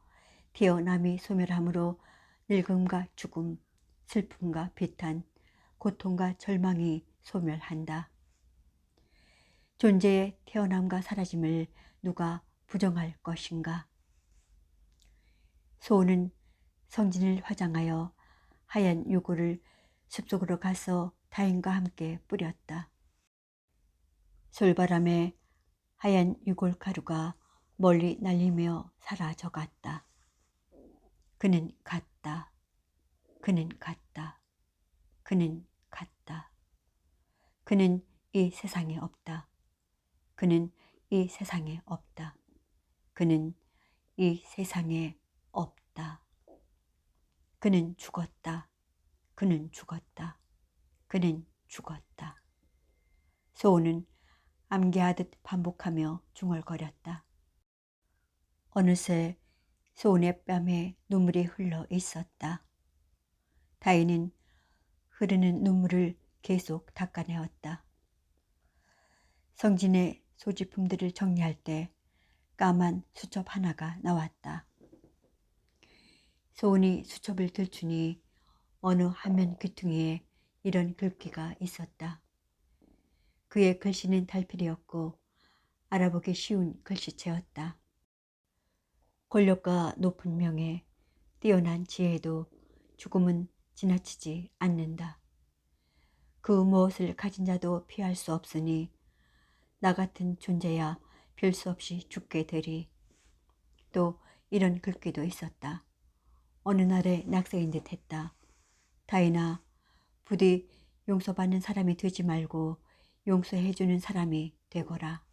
Speaker 1: 태어남이 소멸함으로 늙음과 죽음, 슬픔과 비탄, 고통과 절망이 소멸한다. 존재의 태어남과 사라짐을 누가 부정할 것인가? 소는 성진을 화장하여 하얀 유골을 숲속으로 가서 타인과 함께 뿌렸다. 솔바람에 하얀 유골 가루가 멀리 날리며 사라져갔다. 그는 갔다. 그는 갔다. 그는 갔다. 그는 이 세상에 없다. 그는 이 세상에 없다. 그는 이 세상에 없다. 그는 죽었다. 그는 죽었다. 그는 죽었다. 소는 암기하듯 반복하며 중얼거렸다. 어느새 소의 뺨에 눈물이 흘러 있었다. 다인은 흐르는 눈물을 계속 닦아내었다. 성진의 소지품들을 정리할 때 까만 수첩 하나가 나왔다. 소은이 수첩을 들추니 어느 화면 귀퉁이에 이런 글귀가 있었다. 그의 글씨는 달필이었고 알아보기 쉬운 글씨체였다. 권력과 높은 명예, 뛰어난 지혜도 죽음은 지나치지 않는다. 그 무엇을 가진 자도 피할 수 없으니 나 같은 존재야 별 수 없이 죽게 되리. 또 이런 글귀도 있었다. 어느 날에 낙서인 듯 했다. 다인아, 부디 용서받는 사람이 되지 말고 용서해주는 사람이 되거라.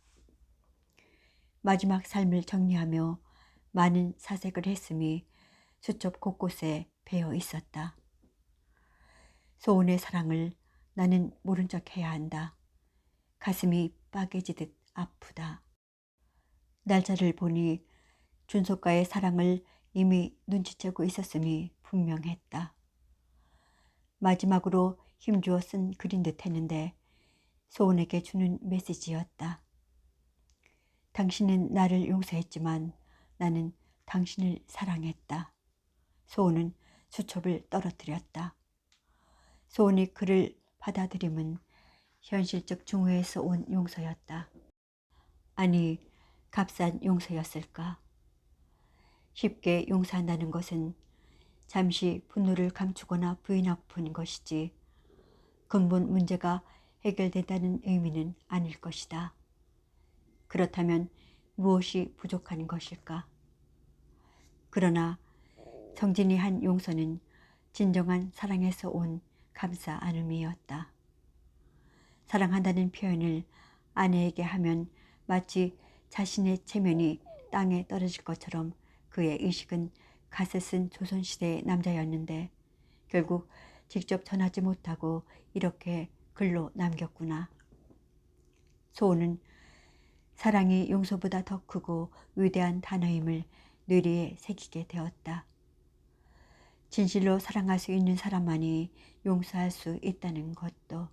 Speaker 1: 마지막 삶을 정리하며 많은 사색을 했음이 수첩 곳곳에 배어 있었다. 소은의 사랑을 나는 모른 척 해야 한다. 가슴이 빠개지듯 아프다. 날짜를 보니 준석과의 사랑을 이미 눈치채고 있었음이 분명했다. 마지막으로 힘주어 쓴 글인 듯 했는데 소은에게 주는 메시지였다. 당신은 나를 용서했지만 나는 당신을 사랑했다. 소은은 수첩을 떨어뜨렸다. 소은이 그를 받아들임은 현실적 중후에서 온 용서였다. 아니, 값싼 용서였을까? 쉽게 용서한다는 것은 잠시 분노를 감추거나 부인하고픈 것이지 근본 문제가 해결된다는 의미는 아닐 것이다. 그렇다면 무엇이 부족한 것일까? 그러나 성진이 한 용서는 진정한 사랑에서 온 감사 안음이었다. 사랑한다는 표현을 아내에게 하면 마치 자신의 체면이 땅에 떨어질 것처럼 그의 의식은 갓을 쓴 조선시대의 남자였는데 결국 직접 전하지 못하고 이렇게 글로 남겼구나. 소은은 사랑이 용서보다 더 크고 위대한 단어임을 뇌리에 새기게 되었다. 진실로 사랑할 수 있는 사람만이 용서할 수 있다는 것도.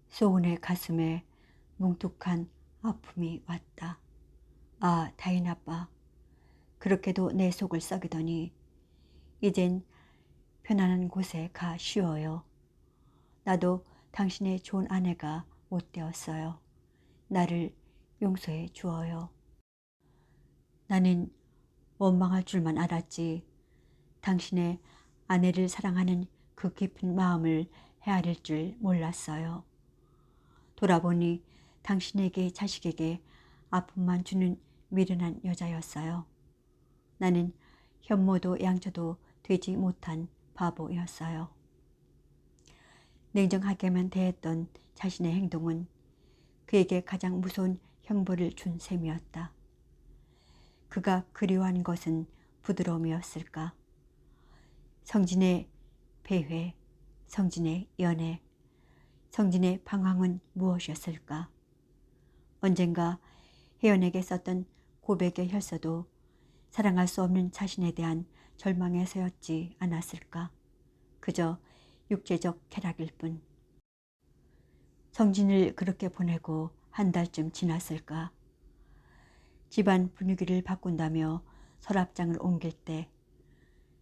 Speaker 1: 소은의 가슴에 뭉툭한 아픔이 왔다. 아, 다인 아빠, 그렇게도 내 속을 썩이더니 이젠 편안한 곳에 가 쉬어요. 나도 당신의 좋은 아내가 못 되었어요. 나를 용서해 주어요. 나는 원망할 줄만 알았지 당신의 아내를 사랑하는 그 깊은 마음을 헤아릴 줄 몰랐어요. 돌아보니 당신에게 자식에게 아픔만 주는 미련한 여자였어요. 나는 현모도 양처도 되지 못한 바보였어요. 냉정하게만 대했던 자신의 행동은 그에게 가장 무서운 형벌을 준 셈이었다. 그가 그리워한 것은 부드러움이었을까? 성진의 배회, 성진의 연애, 성진의 방황은 무엇이었을까? 언젠가 혜연에게 썼던 고백의 혈서도 사랑할 수 없는 자신에 대한 절망에서였지 않았을까? 그저 육체적 쾌락일 뿐. 성진을 그렇게 보내고 한 달쯤 지났을까? 집안 분위기를 바꾼다며 서랍장을 옮길 때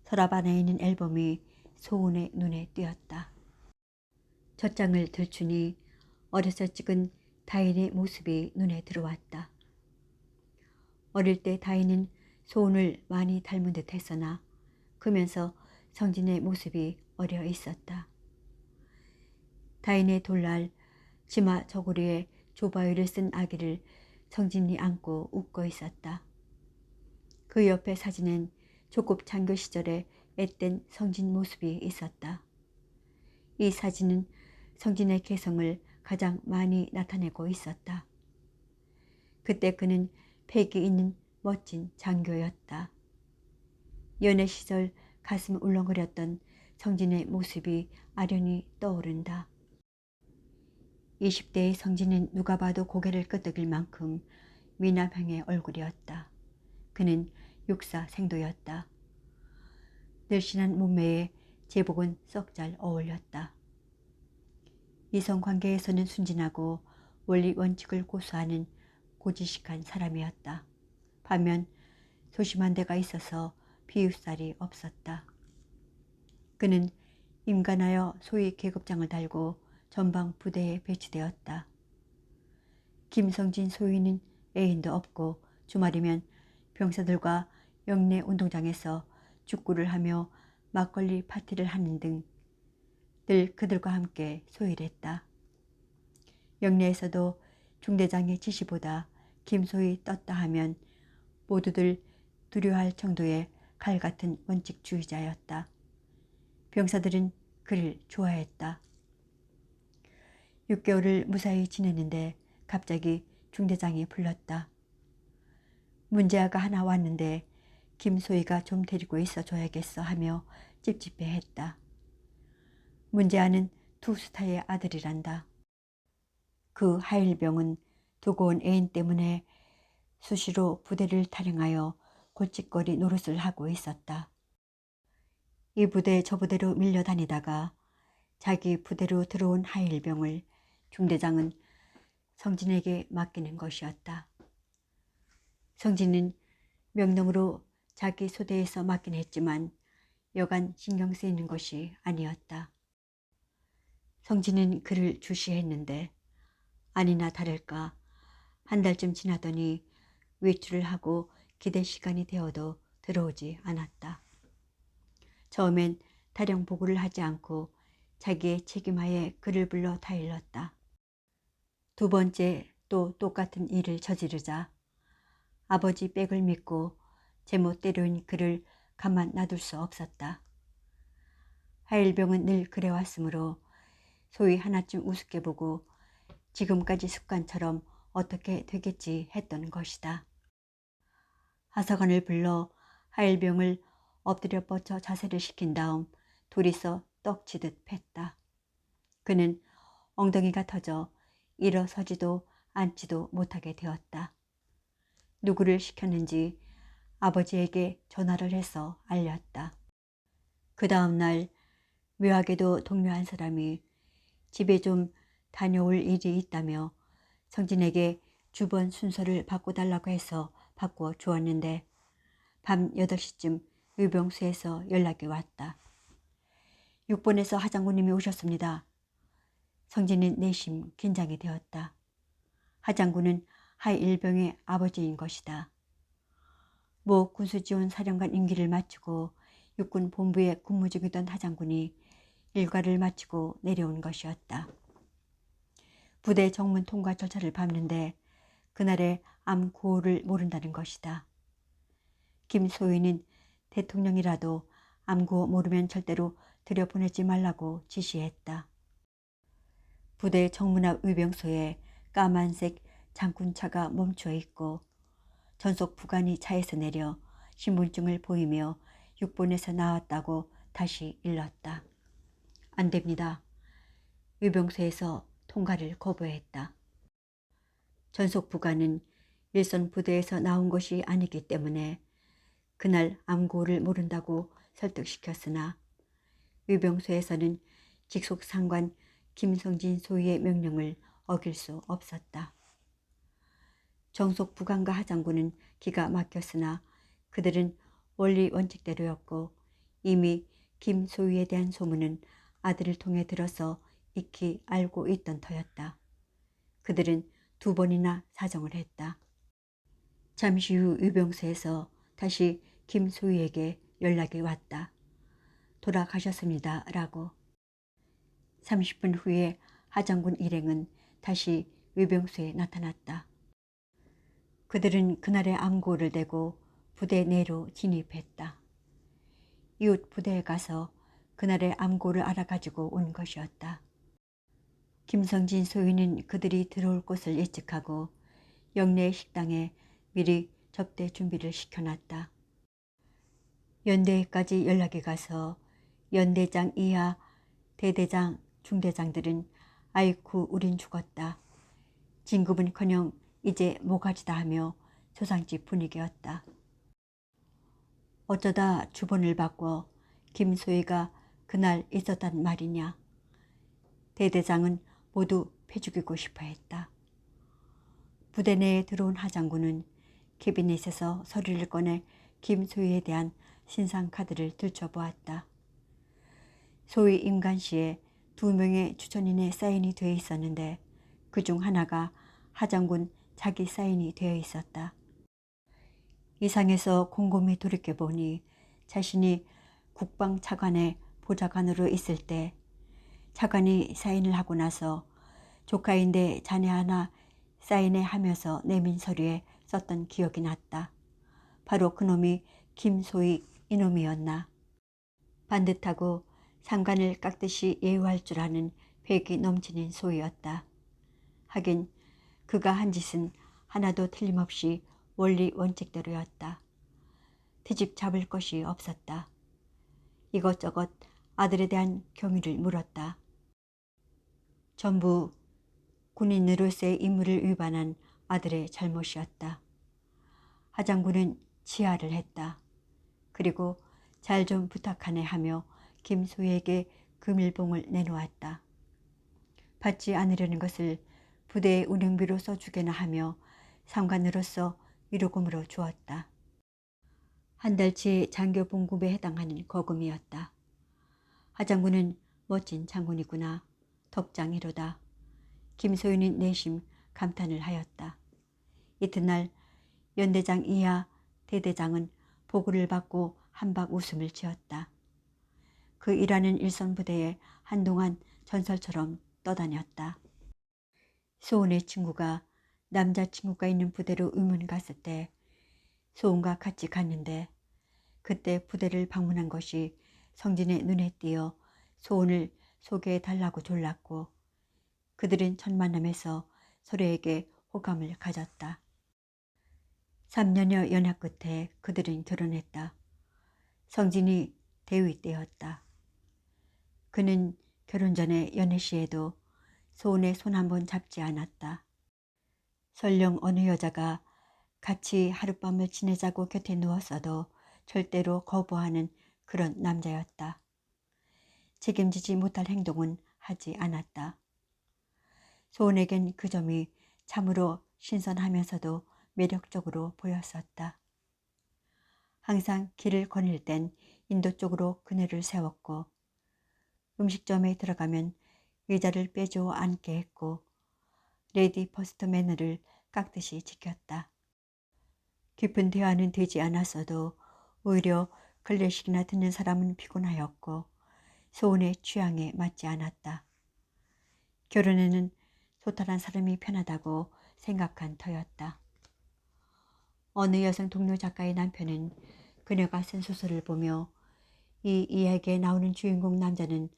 Speaker 1: 서랍 안에 있는 앨범이 소은의 눈에 띄었다. 젖장을 들추니 어려서 찍은 다인의 모습이 눈에 들어왔다. 어릴 때 다인은 소은을 많이 닮은 듯 했으나 크면서 성진의 모습이 어려 있었다. 다인의 돌날 치마 저고리에 조바위를 쓴 아기를 성진이 안고 웃고 있었다. 그 옆에 사진엔 조급 장교 시절에 앳된 성진 모습이 있었다. 이 사진은 성진의 개성을 가장 많이 나타내고 있었다. 그때 그는 패기 있는 멋진 장교였다. 연애 시절 가슴 울렁거렸던 성진의 모습이 아련히 떠오른다. 20대의 성진은 누가 봐도 고개를 끄덕일 만큼 미남형의 얼굴이었다. 그는 육사생도였다. 늘씬한 몸매에 제복은 썩 잘 어울렸다. 이성관계에서는 순진하고 원리 원칙을 고수하는 고지식한 사람이었다. 반면 소심한 데가 있어서 비웃살이 없었다. 그는 임관하여 소위 계급장을 달고 전방 부대에 배치되었다. 김성진 소위는 애인도 없고 주말이면 병사들과 영내 운동장에서 축구를 하며 막걸리 파티를 하는 등 늘 그들과 함께 소일했다. 영내에서도 중대장의 지시보다 김소희 떴다 하면 모두들 두려워할 정도의 칼 같은 원칙주의자였다. 병사들은 그를 좋아했다. 6개월을 무사히 지냈는데 갑자기 중대장이 불렀다. 문제아가 하나 왔는데 김소희가 좀 데리고 있어 줘야겠어 하며 찝찝해했다. 문제아는 투스타의 아들이란다. 그 하일병은 두고 온 애인 때문에 수시로 부대를 탈영하여 골칫거리 노릇을 하고 있었다. 이 부대 저 부대로 밀려다니다가 자기 부대로 들어온 하일병을 중대장은 성진에게 맡기는 것이었다. 성진은 명령으로 자기 소대에서 맡긴 했지만 여간 신경 쓰이는 것이 아니었다. 성진은 그를 주시했는데 아니나 다를까 한 달쯤 지나더니 외출을 하고 기대 시간이 되어도 들어오지 않았다. 처음엔 타령 보고를 하지 않고 자기의 책임하에 그를 불러 타일렀다. 두 번째 또 똑같은 일을 저지르자 아버지 빽을 믿고 제멋대로인 그를 가만 놔둘 수 없었다. 하일병은 늘 그래왔으므로 소위 하나쯤 우습게 보고 지금까지 습관처럼 어떻게 되겠지 했던 것이다. 하사관을 불러 하일병을 엎드려 뻗쳐 자세를 시킨 다음 둘이서 떡치듯 팼다. 그는 엉덩이가 터져 일어서지도 앉지도 못하게 되었다. 누구를 시켰는지 아버지에게 전화를 해서 알렸다. 그 다음 날 묘하게도 동료 한 사람이 집에 좀 다녀올 일이 있다며 성진에게 주번 순서를 바꿔달라고 해서 바꿔 주었는데 밤 8시쯤 의병수에서 연락이 왔다. 6번에서 하장군님이 오셨습니다. 성진은 내심 긴장이 되었다. 하장군은 하일병의 아버지인 것이다. 모 군수지원사령관 임기를 마치고 육군 본부에 근무 중이던 하장군이 일과를 마치고 내려온 것이었다. 부대 정문 통과 절차를 밟는데 그날의 암 구호를 모른다는 것이다. 김소희는 대통령이라도 암 구호 모르면 절대로 들여보내지 말라고 지시했다. 부대 정문 앞 의병소에 까만색 장군차가 멈추어 있고 전속 부관이 차에서 내려 신분증을 보이며 6번에서 나왔다고 다시 일렀다. 안 됩니다. 의병소에서 통과를 거부했다. 전속 부관은 일선 부대에서 나온 것이 아니기 때문에 그날 암구호를 모른다고 설득시켰으나 의병소에서는 직속 상관 김성진 소위의 명령을 어길 수 없었다. 정속 부관과 하장군은 기가 막혔으나 그들은 원리 원칙대로였고 이미 김소희에 대한 소문은 아들을 통해 들어서 익히 알고 있던 터였다. 그들은 2번이나 사정을 했다. 잠시 후 유병수에서 다시 김소희에게 연락이 왔다. 돌아가셨습니다. 라고. 30분 후에 하장군 일행은 다시 유병수에 나타났다. 그들은 그날의 암고를 대고 부대 내로 진입했다. 이웃 부대에 가서 그날의 암고를 알아가지고 온 것이었다. 김성진 소위는 그들이 들어올 곳을 예측하고 영내 식당에 미리 접대 준비를 시켜놨다. 연대에까지 연락이 가서 연대장 이하 대대장 중대장들은 아이쿠 우린 죽었다. 진급은커녕 이제 모가지다 하며 소상집 분위기였다. 어쩌다 주번을 바꿔 김소희가 그날 있었단 말이냐. 대대장은 모두 패죽이고 싶어 했다. 부대 내에 들어온 하장군은 캐비넷에서 서류를 꺼내 김소희에 대한 신상카드를 들춰보았다. 소위 임관시에 2명의 추천인의 사인이 되어 있었는데 그중 하나가 하장군 자기 사인이 되어 있었다. 이상해서 곰곰이 돌이켜보니 자신이 국방차관의 보좌관으로 있을 때 차관이 사인을 하고 나서 조카인데 자네 하나 사인해 하면서 내민 서류에 썼던 기억이 났다. 바로 그놈이 김소희 이놈이었나. 반듯하고 상관을 깎듯이 예우할 줄 아는 패기 넘치는 소희였다. 하긴 그가 한 짓은 하나도 틀림없이 원리 원칙대로였다. 트집 잡을 것이 없었다. 이것저것 아들에 대한 경위를 물었다. 전부 군인으로서의 임무를 위반한 아들의 잘못이었다. 하장군은 치하를 했다. 그리고 잘 좀 부탁하네 하며 김소희에게 금일봉을 내놓았다. 받지 않으려는 것을 부대의 운영비로 써주게나 하며 상관으로서 위로금으로 주었다. 한 달치 장교 봉급에 해당하는 거금이었다. 하장군은 멋진 장군이구나. 덕장이로다. 김소희는 내심 감탄을 하였다. 이튿날 연대장 이하 대대장은 보고를 받고 한박 웃음을 지었다. 그 일하는 일선부대에 한동안 전설처럼 떠다녔다. 소은의 친구가 남자친구가 있는 부대로 의문 갔을 때 소은과 같이 갔는데 그때 부대를 방문한 것이 성진의 눈에 띄어 소은을 소개해 달라고 졸랐고 그들은 첫 만남에서 서로에게 호감을 가졌다. 3년여 연하 끝에 그들은 결혼했다. 성진이 대위 때였다. 그는 결혼 전에 연애 시에도 소은의 손 한 번 잡지 않았다. 설령 어느 여자가 같이 하룻밤을 지내자고 곁에 누웠어도 절대로 거부하는 그런 남자였다. 책임지지 못할 행동은 하지 않았다. 소은에겐 그 점이 참으로 신선하면서도 매력적으로 보였었다. 항상 길을 거닐 땐 인도 쪽으로 그네를 세웠고 음식점에 들어가면 의자를 빼주어 앉게 했고 레디 퍼스트 매너를 깍듯이 지켰다. 깊은 대화는 되지 않았어도 오히려 클래식이나 듣는 사람은 피곤하였고 소은의 취향에 맞지 않았다. 결혼에는 소탈한 사람이 편하다고 생각한 터였다. 어느 여성 동료 작가의 남편은 그녀가 쓴 소설을 보며 이 이야기에 나오는 주인공 남자는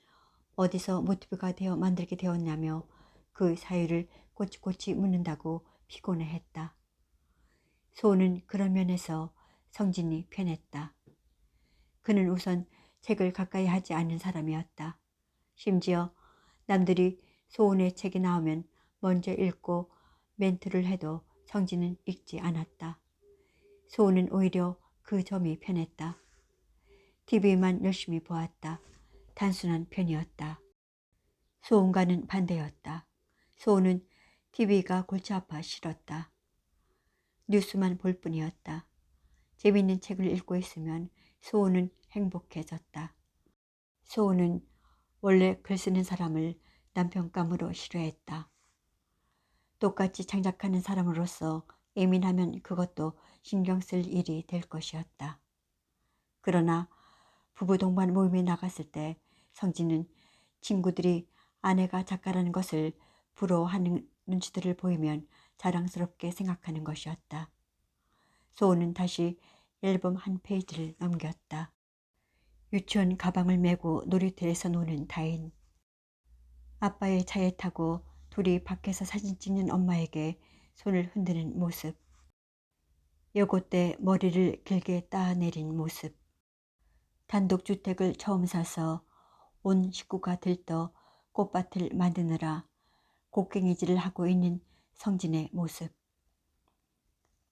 Speaker 1: 어디서 모티브가 되어 만들게 되었냐며 그 사유를 꼬치꼬치 묻는다고 피곤해했다. 소은은 그런 면에서 성진이 편했다. 그는 우선 책을 가까이 하지 않는 사람이었다. 심지어 남들이 소은의 책이 나오면 먼저 읽고 멘트를 해도 성진은 읽지 않았다. 소은은 오히려 그 점이 편했다. TV만 열심히 보았다. 단순한 편이었다. 소은과는 반대였다. 소은은 TV가 골치 아파 싫었다. 뉴스만 볼 뿐이었다. 재미있는 책을 읽고 있으면 소은은 행복해졌다. 소은은 원래 글 쓰는 사람을 남편감으로 싫어했다. 똑같이 창작하는 사람으로서 예민하면 그것도 신경 쓸 일이 될 것이었다. 그러나 부부 동반 모임에 나갔을 때 성진은 친구들이 아내가 작가라는 것을 부러워하는 눈치들을 보이면 자랑스럽게 생각하는 것이었다. 소은은 다시 앨범 한 페이지를 넘겼다. 유치원 가방을 메고 놀이터에서 노는 다인. 아빠의 차에 타고 둘이 밖에서 사진 찍는 엄마에게 손을 흔드는 모습. 여고 때 머리를 길게 따내린 모습. 단독주택을 처음 사서 온 식구가 들떠 꽃밭을 만드느라 곡괭이질을 하고 있는 성진의 모습.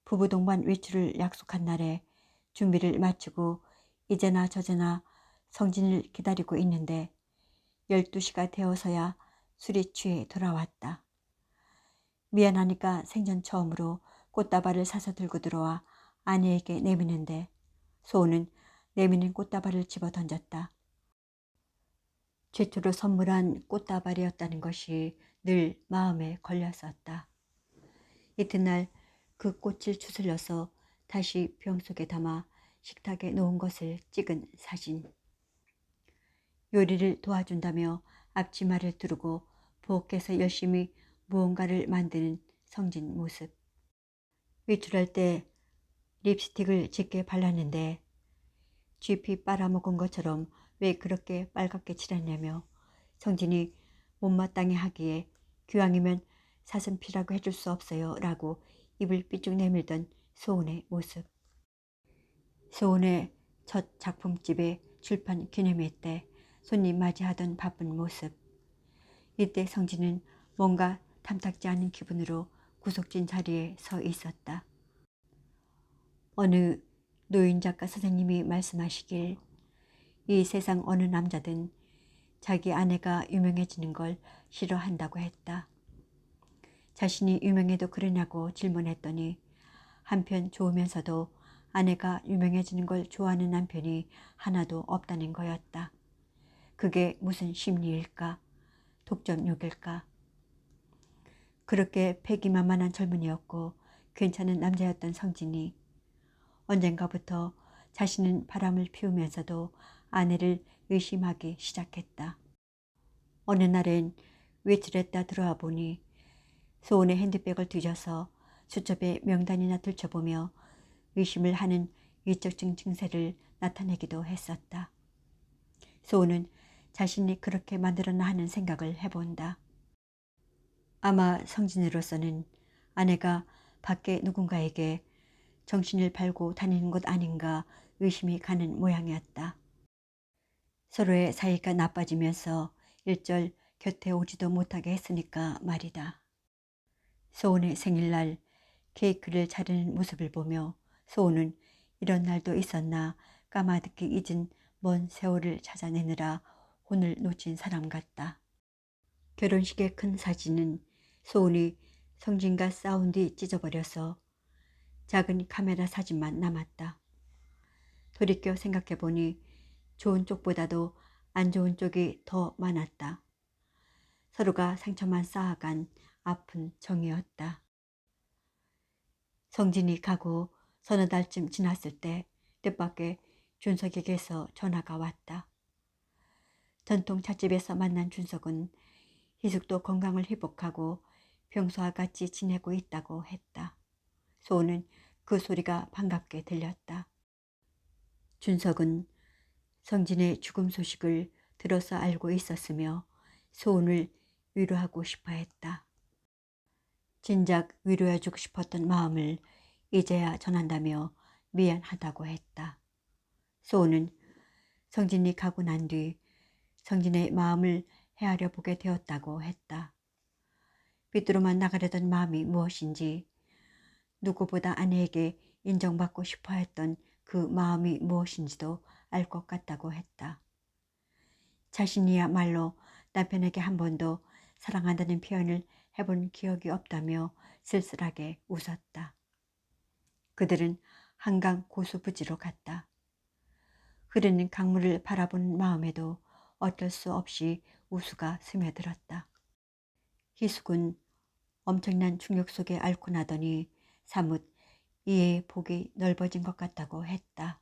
Speaker 1: 부부 동반 외출을 약속한 날에 준비를 마치고 이제나 저제나 성진을 기다리고 있는데 12시가 되어서야 술에 취해 돌아왔다. 미안하니까 생전 처음으로 꽃다발을 사서 들고 들어와 아내에게 내미는데 소은은 내미는 꽃다발을 집어 던졌다. 최초로 선물한 꽃다발이었다는 것이 늘 마음에 걸렸었다. 이튿날 그 꽃을 추슬려서 다시 병 속에 담아 식탁에 놓은 것을 찍은 사진. 요리를 도와준다며 앞치마를 두르고 부엌에서 열심히 무언가를 만드는 성진 모습. 외출할 때 립스틱을 짙게 발랐는데 쥐피 빨아먹은 것처럼 왜 그렇게 빨갛게 칠했냐며 성진이 못마땅해 하기에 기왕이면 사슴피라고 해줄 수 없어요 라고 입을 삐쭉 내밀던 소은의 모습. 소은의 첫 작품집의 출판 기념회 때 손님 맞이하던 바쁜 모습. 이때 성진은 뭔가 탐탁지 않은 기분으로 구석진 자리에 서 있었다. 어느 노인 작가 선생님이 말씀하시길 이 세상 어느 남자든 자기 아내가 유명해지는 걸 싫어한다고 했다. 자신이 유명해도 그러냐고 질문했더니 한편 좋으면서도 아내가 유명해지는 걸 좋아하는 남편이 하나도 없다는 거였다. 그게 무슨 심리일까? 독점욕일까? 그렇게 패기만만한 젊은이였고 괜찮은 남자였던 성진이 언젠가부터 자신은 바람을 피우면서도 아내를 의심하기 시작했다. 어느 날엔 외출했다 들어와 보니 소은의 핸드백을 뒤져서 수첩에 명단이나 들춰보며 의심을 하는 위쪽증 증세를 나타내기도 했었다. 소은은 자신이 그렇게 만들었나 하는 생각을 해본다. 아마 성진으로서는 아내가 밖에 누군가에게 정신을 팔고 다니는 것 아닌가 의심이 가는 모양이었다. 서로의 사이가 나빠지면서 일절 곁에 오지도 못하게 했으니까 말이다. 소은의 생일날 케이크를 차리는 모습을 보며 소은은 이런 날도 있었나 까마득히 잊은 먼 세월을 찾아내느라 혼을 놓친 사람 같다. 결혼식의 큰 사진은 소은이 성진과 싸운 뒤 찢어버려서 작은 카메라 사진만 남았다. 돌이켜 생각해보니 좋은 쪽보다도 안 좋은 쪽이 더 많았다. 서로가 상처만 쌓아간 아픈 정이었다. 성진이 가고 서너 달쯤 지났을 때 뜻밖의 준석에게서 전화가 왔다. 전통 찻집에서 만난 준석은 희숙도 건강을 회복하고 평소와 같이 지내고 있다고 했다. 소은은 그 소리가 반갑게 들렸다. 준석은 성진의 죽음 소식을 들어서 알고 있었으며 소은을 위로하고 싶어 했다. 진작 위로해주고 싶었던 마음을 이제야 전한다며 미안하다고 했다. 소은은 성진이 가고 난 뒤 성진의 마음을 헤아려 보게 되었다고 했다. 삐뚤어만 나가려던 마음이 무엇인지 누구보다 아내에게 인정받고 싶어 했던 그 마음이 무엇인지도 알 것 같다고 했다. 자신이야말로 남편에게 한 번도 사랑한다는 표현을 해본 기억이 없다며 쓸쓸하게 웃었다. 그들은 한강 고수부지로 갔다. 흐르는 강물을 바라보는 마음에도 어쩔 수 없이 우수가 스며들었다. 희숙은 엄청난 충격 속에 앓고 나더니 사뭇 이의 복이 넓어진 것 같다고 했다.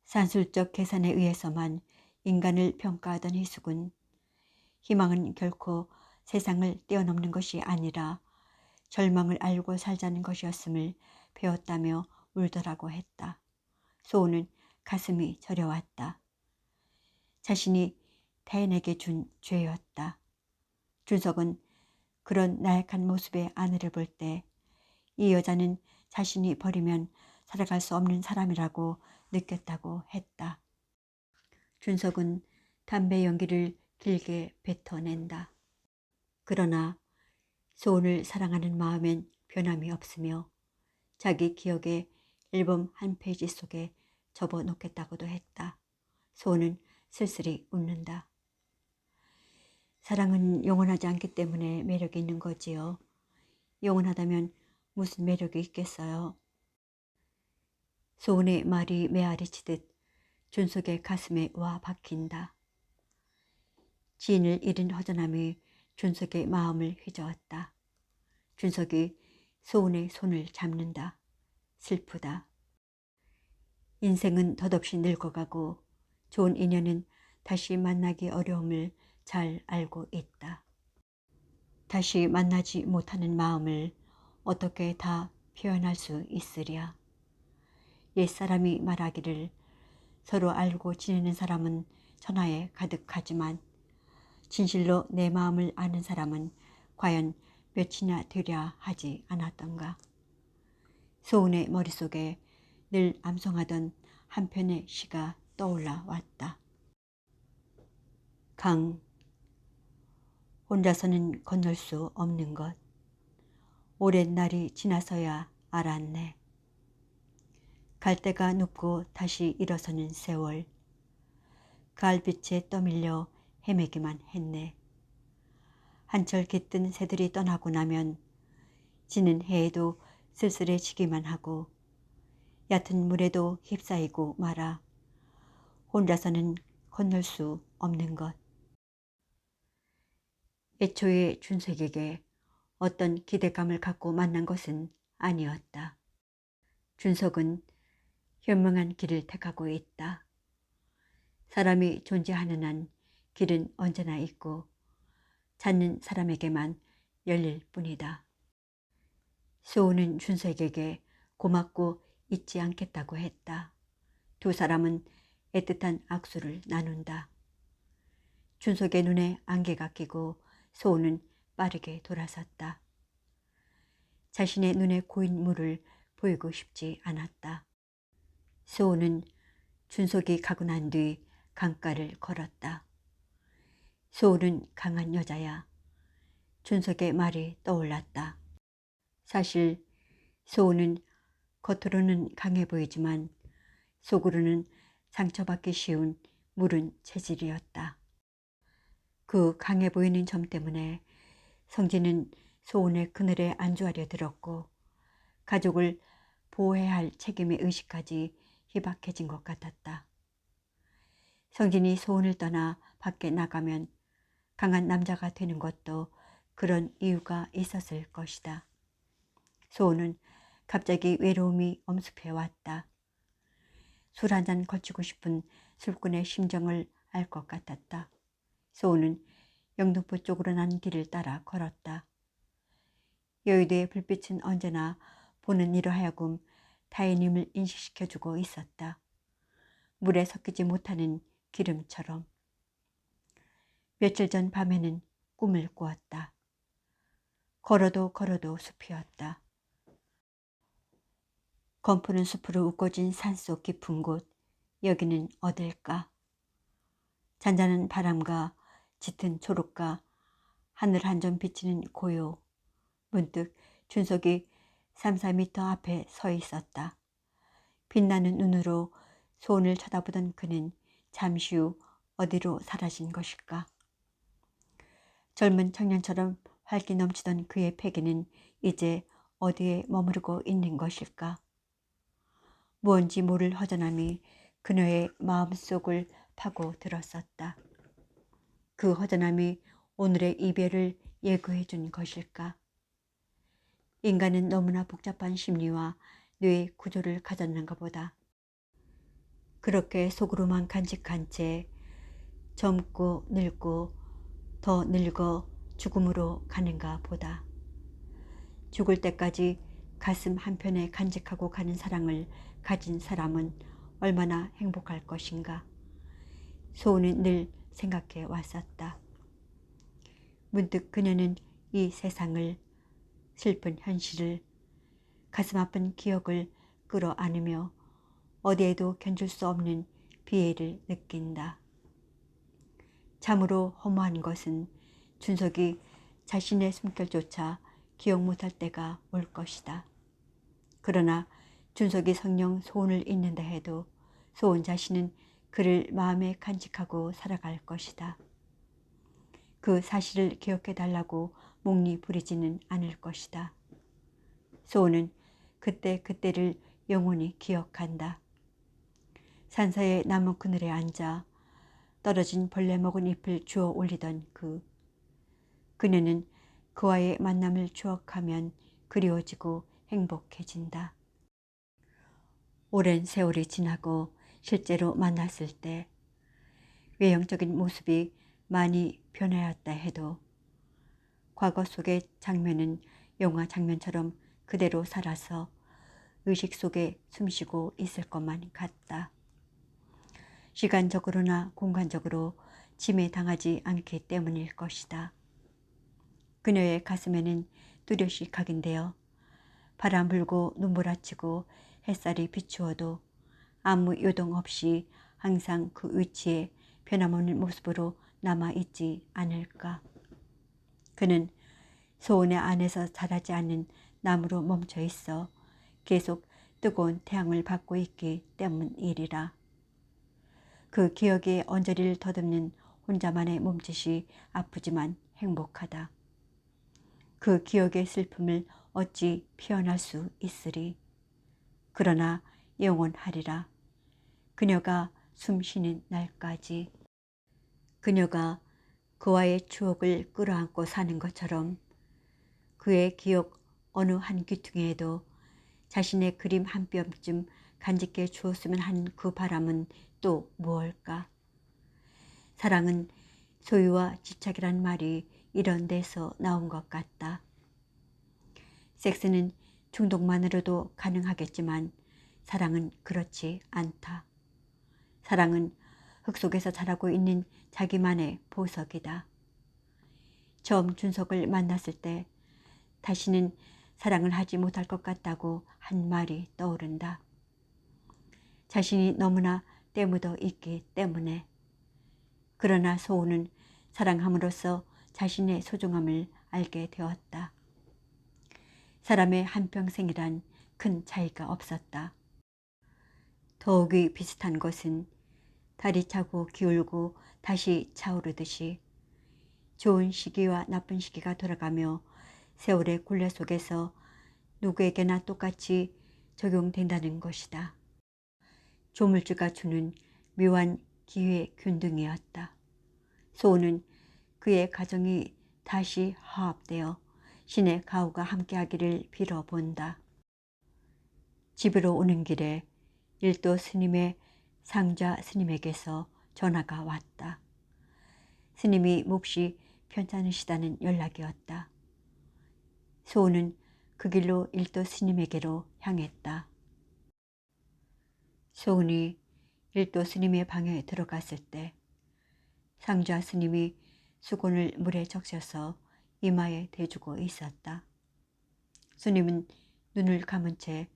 Speaker 1: 산술적 계산에 의해서만 인간을 평가하던 희숙은 희망은 결코 세상을 뛰어넘는 것이 아니라 절망을 알고 살자는 것이었음을 배웠다며 울더라고 했다. 소은은 가슴이 저려왔다. 자신이 타인에게 준 죄였다. 준석은 그런 나약한 모습의 아내를 볼 때 이 여자는 자신이 버리면 살아갈 수 없는 사람이라고 느꼈다고 했다. 준석은 담배 연기를 길게 뱉어낸다. 그러나 소은을 사랑하는 마음엔 변함이 없으며 자기 기억의 앨범 한 페이지 속에 접어놓겠다고도 했다. 소은은 쓸쓸히 웃는다. 사랑은 영원하지 않기 때문에 매력이 있는 거지요. 영원하다면 무슨 매력이 있겠어요. 소은의 말이 메아리 치듯 준석의 가슴에 와 박힌다. 지인을 잃은 허전함이 준석의 마음을 휘저었다. 준석이 소은의 손을 잡는다. 슬프다. 인생은 덧없이 늙어가고 좋은 인연은 다시 만나기 어려움을 잘 알고 있다. 다시 만나지 못하는 마음을 어떻게 다 표현할 수 있으랴. 옛사람이 말하기를 서로 알고 지내는 사람은 천하에 가득하지만 진실로 내 마음을 아는 사람은 과연 몇이나 되랴 하지 않았던가. 소은의 머릿속에 늘 암송하던 한 편의 시가 떠올라 왔다. 강, 혼자서는 건널 수 없는 것. 오랜 날이 지나서야 알았네. 갈대가 눕고 다시 일어서는 세월. 가을빛에 떠밀려 헤매기만 했네. 한철 깃든 새들이 떠나고 나면 지는 해에도 쓸쓸해지기만 하고 얕은 물에도 휩싸이고 말아 혼자서는 건널 수 없는 것. 애초에 준석에게 어떤 기대감을 갖고 만난 것은 아니었다. 준석은 현명한 길을 택하고 있다. 사람이 존재하는 한 길은 언제나 있고 찾는 사람에게만 열릴 뿐이다. 소은은 준석에게 고맙고 잊지 않겠다고 했다. 두 사람은 애틋한 악수를 나눈다. 준석의 눈에 안개가 끼고 소은은 빠르게 돌아섰다. 자신의 눈에 고인 물을 보이고 싶지 않았다. 소은은 준석이 가고 난 뒤 강가를 걸었다. 소은은 강한 여자야. 준석의 말이 떠올랐다. 사실 소은은 겉으로는 강해 보이지만 속으로는 상처받기 쉬운 무른 체질이었다. 그 강해 보이는 점 때문에 성진은 소은의 그늘에 안주하려 들었고 가족을 보호해야 할 책임의 의식까지 희박해진 것 같았다. 성진이 소은을 떠나 밖에 나가면 강한 남자가 되는 것도 그런 이유가 있었을 것이다. 소은은 갑자기 외로움이 엄습해 왔다. 술 한잔 걸치고 싶은 술꾼의 심정을 알 것 같았다. 소은은 영등포 쪽으로 난 길을 따라 걸었다. 여의도의 불빛은 언제나 보는 이로 하여금 타인임을 인식시켜주고 있었다. 물에 섞이지 못하는 기름처럼. 며칠 전 밤에는 꿈을 꾸었다. 걸어도 걸어도 숲이었다. 검푸는 숲으로 우거진 산속 깊은 곳, 여기는 어딜까? 잔잔한 바람과 짙은 초록과 하늘 한 점 비치는 고요. 문득 준석이 3, 4미터 앞에 서 있었다. 빛나는 눈으로 소은을 쳐다보던 그는 잠시 후 어디로 사라진 것일까? 젊은 청년처럼 활기 넘치던 그의 패기는 이제 어디에 머무르고 있는 것일까? 무언지 모를 허전함이 그녀의 마음속을 파고 들었었다. 그 허전함이 오늘의 이별을 예고해 준 것일까? 인간은 너무나 복잡한 심리와 뇌 구조를 가졌는가 보다. 그렇게 속으로만 간직한 채 젊고 늙고 더 늙어 죽음으로 가는가 보다. 죽을 때까지 가슴 한편에 간직하고 가는 사랑을 가진 사람은 얼마나 행복할 것인가. 소은은 늘 생각해 왔었다. 문득 그녀는 이 세상을, 슬픈 현실을, 가슴 아픈 기억을 끌어안으며 어디에도 견줄 수 없는 비애를 느낀다. 참으로 허무한 것은 준석이 자신의 숨결조차 기억 못할 때가 올 것이다. 그러나 준석이 성령 소원을 잊는다 해도 소원 자신은 그를 마음에 간직하고 살아갈 것이다. 그 사실을 기억해달라고 몽니 부리지는 않을 것이다. 소원은 그때그때를 영원히 기억한다. 산사의 나무 그늘에 앉아 떨어진 벌레 먹은 잎을 주워 올리던 그녀는 그와의 만남을 추억하면 그리워지고 행복해진다. 오랜 세월이 지나고 실제로 만났을 때 외형적인 모습이 많이 변하였다 해도 과거 속의 장면은 영화 장면처럼 그대로 살아서 의식 속에 숨쉬고 있을 것만 같다. 시간적으로나 공간적으로 침해당하지 않기 때문일 것이다. 그녀의 가슴에는 뚜렷이 각인되어 바람 불고 눈보라치고 햇살이 비추어도 아무 요동 없이 항상 그 위치에 변함없는 모습으로 남아있지 않을까. 그는 소원의 안에서 자라지 않는 나무로 멈춰 있어 계속 뜨거운 태양을 받고 있기 때문이리라. 그 기억의 언저리를 더듬는 혼자만의 몸짓이 아프지만 행복하다. 그 기억의 슬픔을 어찌 표현할 수 있으리. 그러나 영원하리라. 그녀가 숨쉬는 날까지. 그녀가 그와의 추억을 끌어안고 사는 것처럼 그의 기억 어느 한 귀퉁이에도 자신의 그림 한 뼘쯤 간직해 주었으면 하는 그 바람은 또 무엇일까? 사랑은 소유와 집착이란 말이 이런 데서 나온 것 같다. 섹스는 중독만으로도 가능하겠지만 사랑은 그렇지 않다. 사랑은 흙 속에서 자라고 있는 자기만의 보석이다. 처음 준석을 만났을 때 다시는 사랑을 하지 못할 것 같다고 한 말이 떠오른다. 자신이 너무나 때묻어 있기 때문에. 그러나 소은은 사랑함으로써 자신의 소중함을 알게 되었다. 사람의 한평생이란 큰 차이가 없었다. 더욱이 비슷한 것은 달이 차고 기울고 다시 차오르듯이 좋은 시기와 나쁜 시기가 돌아가며 세월의 굴레 속에서 누구에게나 똑같이 적용된다는 것이다. 조물주가 주는 묘한 기회 균등이었다. 소은은 그의 가정이 다시 화합되어 신의 가호가 함께하기를 빌어본다. 집으로 오는 길에 일도 스님의 상좌 스님에게서 전화가 왔다. 스님이 몹시 편찮으시다는 연락이었다. 소은은 그 길로 일도 스님에게로 향했다. 소은이 일도 스님의 방에 들어갔을 때 상좌 스님이 수건을 물에 적셔서 이마에 대주고 있었다. 스님은 눈을 감은 채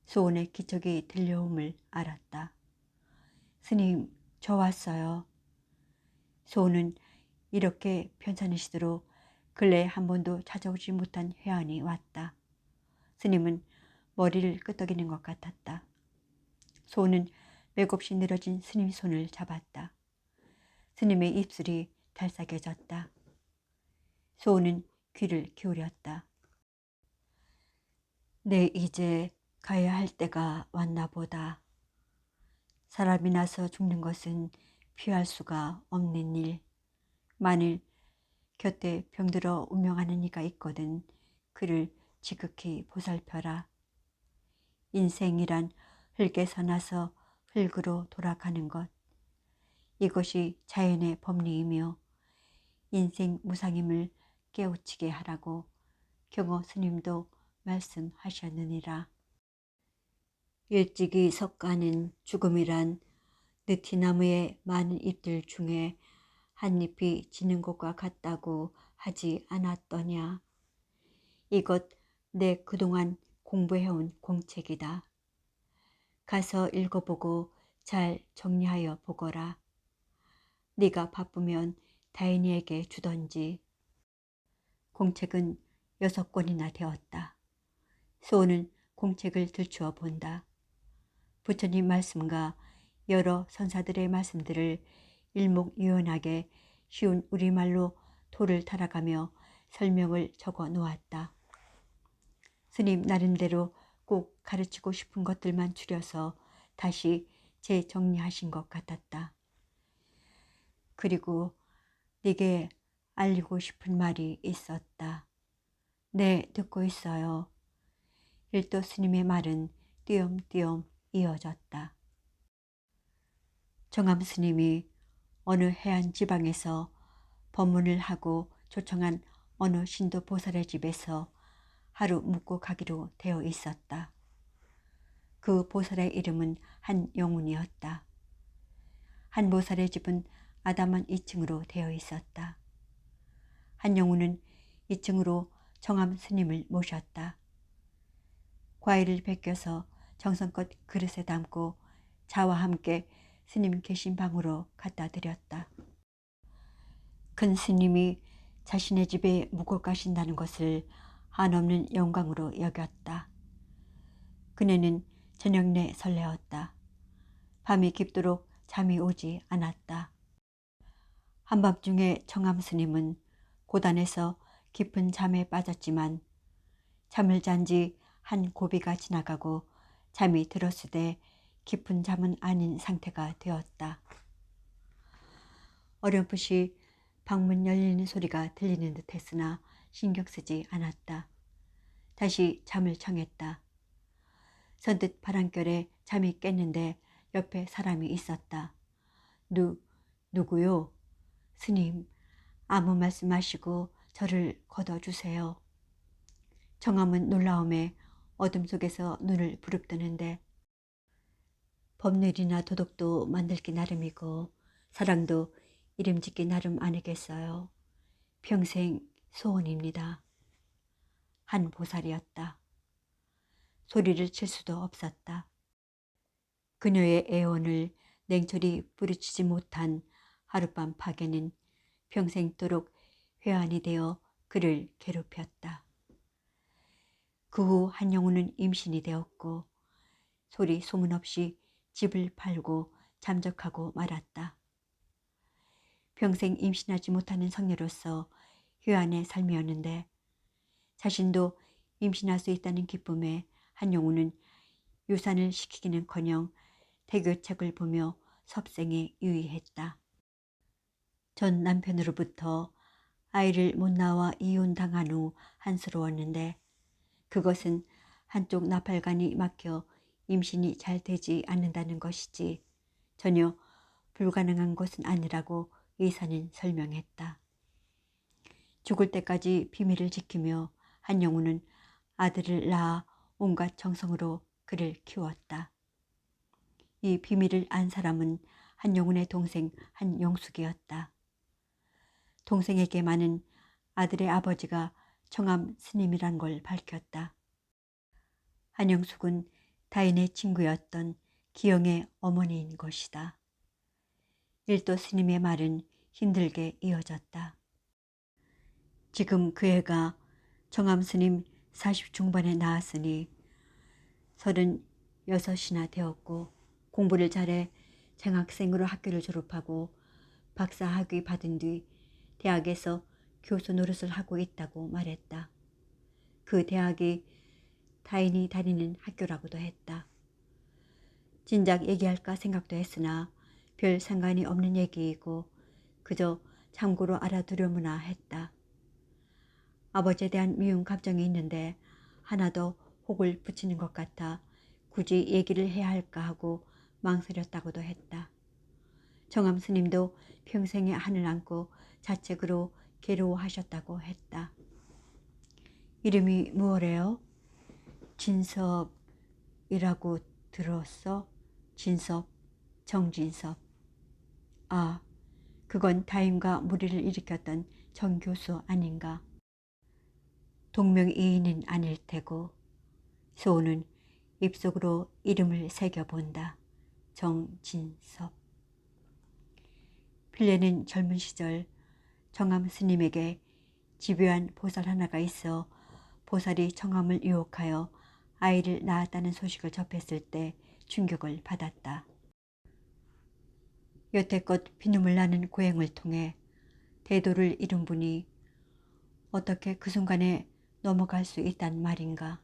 Speaker 1: 소은의 기척이 들려옴을 알았다. 스님, 저 왔어요. 소은은 이렇게 편찮으시도록 근래에 한 번도 찾아오지 못한 회한이 왔다. 스님은 머리를 끄덕이는 것 같았다. 소은은 맥없이 늘어진 스님 손을 잡았다. 스님의 입술이 달싹해졌다. 소은은 귀를 기울였다. 네, 이제 가야 할 때가 왔나 보다. 사람이 나서 죽는 것은 피할 수가 없는 일. 만일 곁에 병들어 운명하는 이가 있거든 그를 지극히 보살펴라. 인생이란 흙에서 나서 흙으로 돌아가는 것. 이것이 자연의 법리이며 인생 무상임을 깨우치게 하라고 경호 스님도 말씀하셨느니라. 일찍이 석가는 죽음이란 느티나무의 많은 잎들 중에 한 잎이 지는 것과 같다고 하지 않았더냐. 이것 내 그동안 공부해온 공책이다. 가서 읽어보고 잘 정리하여 보거라. 네가 바쁘면 다인이에게 주던지. 공책은 6권이나 되었다. 소원은 공책을 들추어 본다. 부처님 말씀과 여러 선사들의 말씀들을 일목요연하게 쉬운 우리말로 토를 달아가며 설명을 적어 놓았다. 스님 나름대로 꼭 가르치고 싶은 것들만 추려서 다시 재정리하신 것 같았다. 그리고 네게 알리고 싶은 말이 있었다. 네, 듣고 있어요. 일도 스님의 말은 띄엄띄엄 이어졌다. 정암 스님이 어느 해안 지방에서 법문을 하고 초청한 어느 신도 보살의 집에서 하루 묵고 가기로 되어 있었다. 그 보살의 이름은 한영운이었다. 한 보살의 집은 아담한 2층으로 되어 있었다. 한영운은 2층으로 정암 스님을 모셨다. 과일을 벗겨서 정성껏 그릇에 담고 차와 함께 스님 계신 방으로 갖다 드렸다. 큰 스님이 자신의 집에 묵고 가신다는 것을 한없는 영광으로 여겼다. 그네는 저녁 내 설레었다. 밤이 깊도록 잠이 오지 않았다. 한밤중에 정암 스님은 고단에서 깊은 잠에 빠졌지만 잠을 잔 지 한 고비가 지나가고 잠이 들었으되 깊은 잠은 아닌 상태가 되었다. 어렴풋이 방문 열리는 소리가 들리는 듯 했으나 신경 쓰지 않았다. 다시 잠을 청했다. 선뜻 바람결에 잠이 깼는데 옆에 사람이 있었다. 누구요? 스님, 아무 말씀하시고 저를 걷어주세요. 정암은 놀라움에 어둠 속에서 눈을 부릅뜨는데 법률이나 도덕도 만들기 나름이고 사랑도 이름 짓기 나름 아니겠어요. 평생 소원입니다. 한 보살이었다. 소리를 칠 수도 없었다. 그녀의 애원을 냉철히 부르치지 못한 하룻밤 파괴는 평생도록 회한이 되어 그를 괴롭혔다. 그 후 한영우는 임신이 되었고 소리 소문 없이 집을 팔고 잠적하고 말았다. 평생 임신하지 못하는 성녀로서 회한의 삶이었는데 자신도 임신할 수 있다는 기쁨에 한영우는 유산을 시키기는커녕 대교책을 보며 섭생에 유의했다. 전 남편으로부터 아이를 못 낳아 이혼당한 후 한스러웠는데 그것은 한쪽 나팔관이 막혀 임신이 잘 되지 않는다는 것이지 전혀 불가능한 것은 아니라고 의사는 설명했다. 죽을 때까지 비밀을 지키며 한영우는 아들을 낳아 온갖 정성으로 그를 키웠다. 이 비밀을 안 사람은 한영훈의 동생 한영숙이었다. 동생에게만은 아들의 아버지가 정암 스님이란 걸 밝혔다. 한영숙은 다인의 친구였던 기영의 어머니인 것이다. 일도 스님의 말은 힘들게 이어졌다. 지금 그 애가 정암 스님 40 중반에 나왔으니 36이나 되었고 공부를 잘해 장학생으로 학교를 졸업하고 박사 학위 받은 뒤 대학에서 교수 노릇을 하고 있다고 말했다. 그 대학이 타인이 다니는 학교라고도 했다. 진작 얘기할까 생각도 했으나 별 상관이 없는 얘기이고 그저 참고로 알아두려무나 했다. 아버지에 대한 미운 감정이 있는데 하나도 혹을 붙이는 것 같아 굳이 얘기를 해야 할까 하고 망설였다고도 했다. 정암 스님도 평생에 한을 안고 자책으로 괴로워하셨다고 했다. 이름이 무엇래요? 진섭이라고 들었어? 진섭, 정진섭. 아, 그건 타인과 무리를 일으켰던 정 교수 아닌가? 동명이인은 아닐 테고. 소우는 입속으로 이름을 새겨본다. 정진섭. 필레는 젊은 시절 정암 스님에게 집요한 보살 하나가 있어 보살이 정암을 유혹하여 아이를 낳았다는 소식을 접했을 때 충격을 받았다. 여태껏 피눈물 나는 고행을 통해 대도를 이룬 분이 어떻게 그 순간에 넘어갈 수 있단 말인가.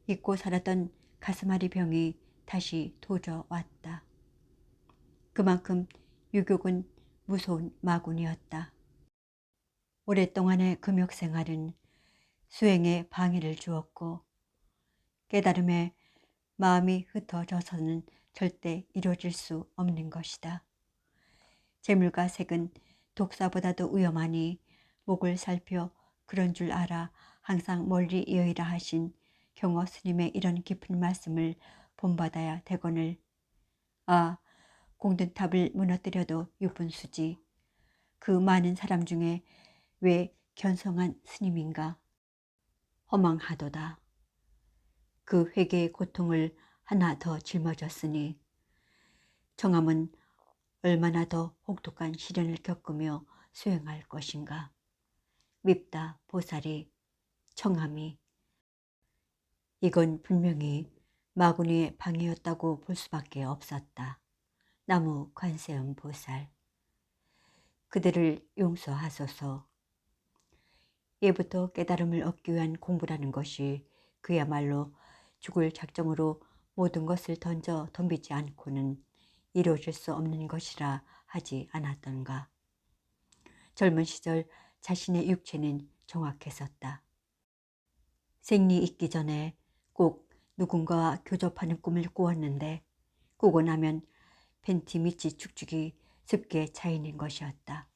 Speaker 1: 잊고 살았던 가슴앓이 병이 다시 도져왔다. 그만큼 유격은 무서운 마군이었다. 오랫동안의 금욕 생활은 수행에 방해를 주었고 깨달음에 마음이 흩어져서는 절대 이루어질 수 없는 것이다. 재물과 색은 독사보다도 위험하니 목을 살펴 그런 줄 알아 항상 멀리 여의라 하신 경호 스님의 이런 깊은 말씀을 본받아야 되거늘. 아, 공든탑을 무너뜨려도 유분수지. 그 많은 사람 중에 왜 견성한 스님인가? 허망하도다. 그 회개의 고통을 하나 더 짊어졌으니 정암은 얼마나 더 혹독한 시련을 겪으며 수행할 것인가. 밉다 보살이, 청암이. 이건 분명히 마구니의 방해였다고 볼 수밖에 없었다. 나무 관세음 보살. 그들을 용서하소서. 예부터 깨달음을 얻기 위한 공부라는 것이 그야말로 죽을 작정으로 모든 것을 던져 덤비지 않고는 이루어질 수 없는 것이라 하지 않았던가. 젊은 시절 자신의 육체는 정확했었다. 생리 있기 전에 꼭 누군가와 교접하는 꿈을 꾸었는데 꾸고 나면 팬티 밑이 축축이 습게 차이는 것이었다.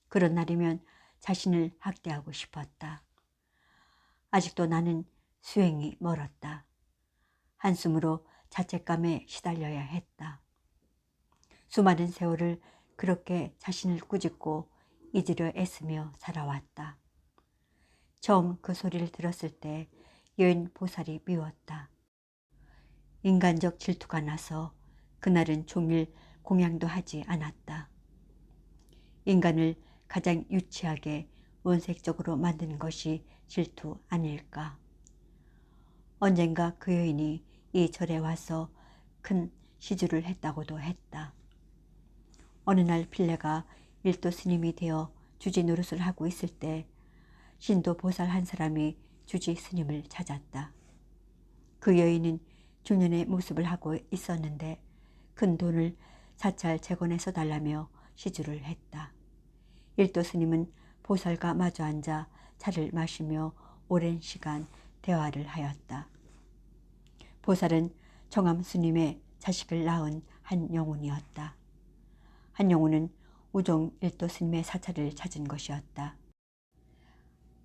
Speaker 1: 그런 날이면 자신을 학대하고 싶었다. 아직도 나는 수행이 멀었다. 한숨으로 자책감에 시달려야 했다. 수많은 세월을 그렇게 자신을 꾸짖고 잊으려 애쓰며 살아왔다. 처음 그 소리를 들었을 때 여인 보살이 미웠다. 인간적 질투가 나서 그날은 종일 공양도 하지 않았다. 인간을 가장 유치하게 원색적으로 만드는 것이 질투 아닐까. 언젠가 그 여인이 이 절에 와서 큰 시주를 했다고도 했다. 어느 날 필레가 일도 스님이 되어 주지 노릇을 하고 있을 때 신도 보살 한 사람이 주지 스님을 찾았다. 그 여인은 중년의 모습을 하고 있었는데 큰 돈을 사찰 재건해서 달라며 시주를 했다. 일도 스님은 보살과 마주 앉아 차를 마시며 오랜 시간 대화를 하였다. 보살은 정암 스님의 자식을 낳은 한 영혼이었다. 한 영혼은 우종 일도 스님의 사찰을 찾은 것이었다.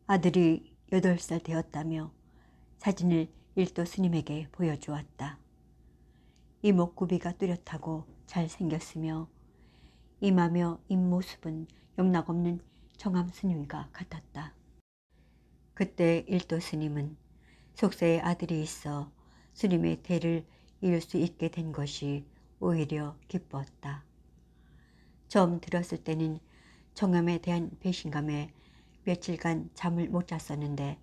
Speaker 1: 아들이 8살 되었다며 사진을 일도 스님에게 보여주었다. 이목구비가 뚜렷하고 잘생겼으며 이마며 입모습은 영락없는 정암 스님과 같았다. 그때 일도 스님은 속세의 아들이 있어 스님의 대를 이을 수 있게 된 것이 오히려 기뻤다. 처음 들었을 때는 정암에 대한 배신감에 며칠간 잠을 못 잤었는데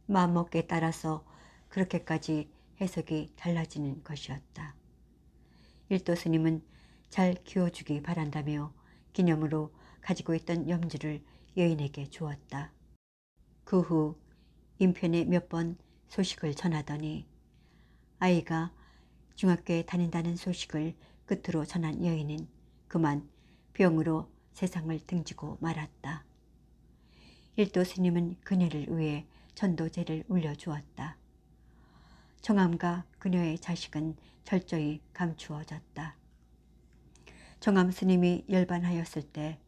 Speaker 1: 마음먹기에 따라서 그렇게까지 해석이 달라지는 것이었다. 일도 스님은 잘 키워주기 바란다며 기념으로 가지고 있던 염주를 여인에게 주었다. 그 후 인편에 몇 번 소식을 전하더니 아이가 중학교에 다닌다는 소식을 끝으로 전한 여인은 그만 병으로 세상을 등지고 말았다. 일도 스님은 그녀를 위해 전도제를 울려주었다. 정암과 그녀의 자식은 철저히 감추어졌다. 정암 스님이 열반하였을 때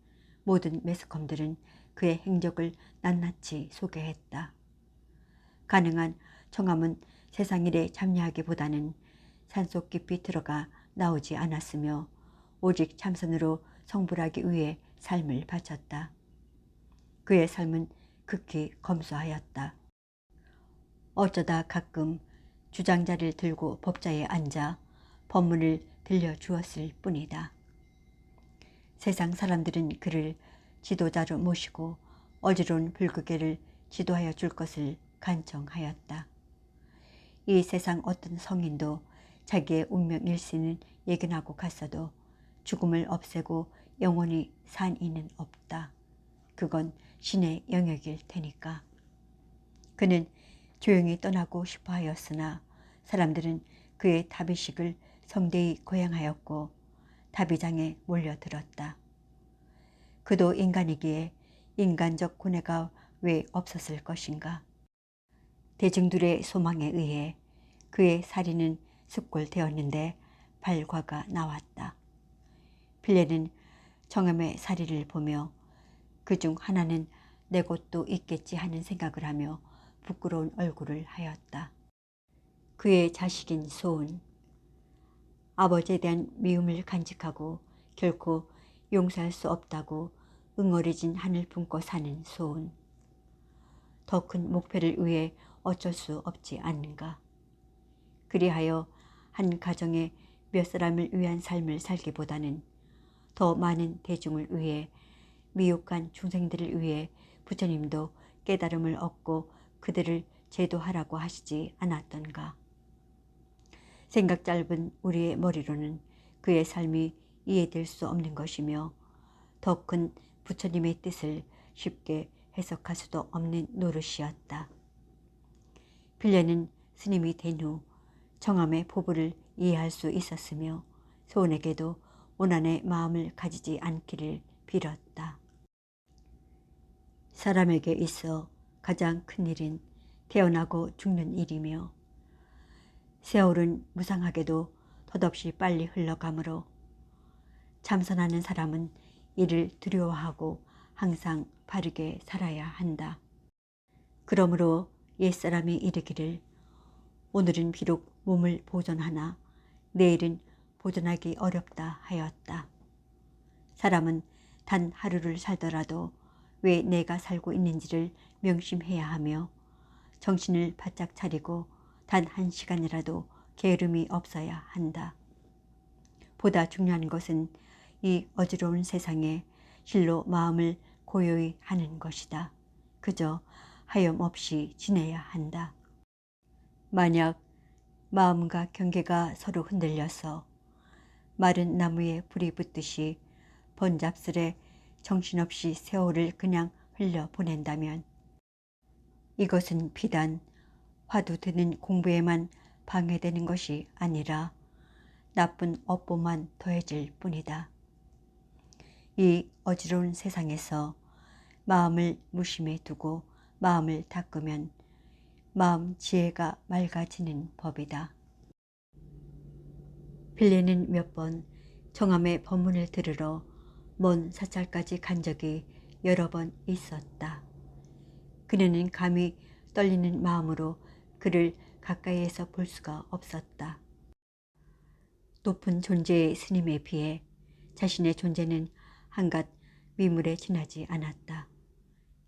Speaker 1: 모든 매스컴들은 그의 행적을 낱낱이 소개했다. 가능한 정암은 세상 일에 참여하기보다는 산속 깊이 들어가 나오지 않았으며 오직 참선으로 성불하기 위해 삶을 바쳤다. 그의 삶은 극히 검소하였다. 어쩌다 가끔 주장자를 들고 법자에 앉아 법문을 들려주었을 뿐이다. 세상 사람들은 그를 지도자로 모시고 어지러운 불교계를 지도하여 줄 것을 간청하였다. 이 세상 어떤 성인도 자기의 운명 일시는 예견하고 갔어도 죽음을 없애고 영원히 산 이는 없다. 그건 신의 영역일 테니까. 그는 조용히 떠나고 싶어 하였으나 사람들은 그의 다비식을 성대히 고양하였고 다비장에 몰려들었다. 그도 인간이기에 인간적 고뇌가 왜 없었을 것인가. 대중들의 소망에 의해 그의 사리는 숙골되었는데 발과가 나왔다. 빌레는 정암의 사리를 보며 그중 하나는 내 곳도 있겠지 하는 생각을 하며 부끄러운 얼굴을 하였다. 그의 자식인 소은, 아버지에 대한 미움을 간직하고 결코 용서할 수 없다고 응어리진 한을 품고 사는 소은. 더 큰 목표를 위해 어쩔 수 없지 않은가. 그리하여 한 가정의 몇 사람을 위한 삶을 살기보다는 더 많은 대중을 위해 미혹한 중생들을 위해 부처님도 깨달음을 얻고 그들을 제도하라고 하시지 않았던가. 생각 짧은 우리의 머리로는 그의 삶이 이해될 수 없는 것이며 더 큰 부처님의 뜻을 쉽게 해석할 수도 없는 노릇이었다. 빌레는 스님이 된 후 정암의 포부를 이해할 수 있었으며 소은에게도 오난의 마음을 가지지 않기를 빌었다. 사람에게 있어 가장 큰 일은 태어나고 죽는 일이며 세월은 무상하게도 덧없이 빨리 흘러가므로 참선하는 사람은 이를 두려워하고 항상 바르게 살아야 한다. 그러므로 옛사람이 이르기를 오늘은 비록 몸을 보존하나 내일은 보존하기 어렵다 하였다. 사람은 단 하루를 살더라도 왜 내가 살고 있는지를 명심해야 하며 정신을 바짝 차리고 단 한 시간이라도 게으름이 없어야 한다. 보다 중요한 것은 이 어지러운 세상에 실로 마음을 고요히 하는 것이다. 그저 하염없이 지내야 한다. 만약 마음과 경계가 서로 흔들려서 마른 나무에 불이 붙듯이 번잡스레 정신없이 세월을 그냥 흘려보낸다면 이것은 비단 화두 드는 공부에만 방해되는 것이 아니라 나쁜 업보만 더해질 뿐이다. 이 어지러운 세상에서 마음을 무심해 두고 마음을 닦으면 마음 지혜가 맑아지는 법이다. 빌레는 몇 번 정암의 법문을 들으러 먼 사찰까지 간 적이 여러 번 있었다. 그녀는 감히 떨리는 마음으로 그를 가까이에서 볼 수가 없었다. 높은 존재의 스님에 비해 자신의 존재는 한갓 미물에 지나지 않았다.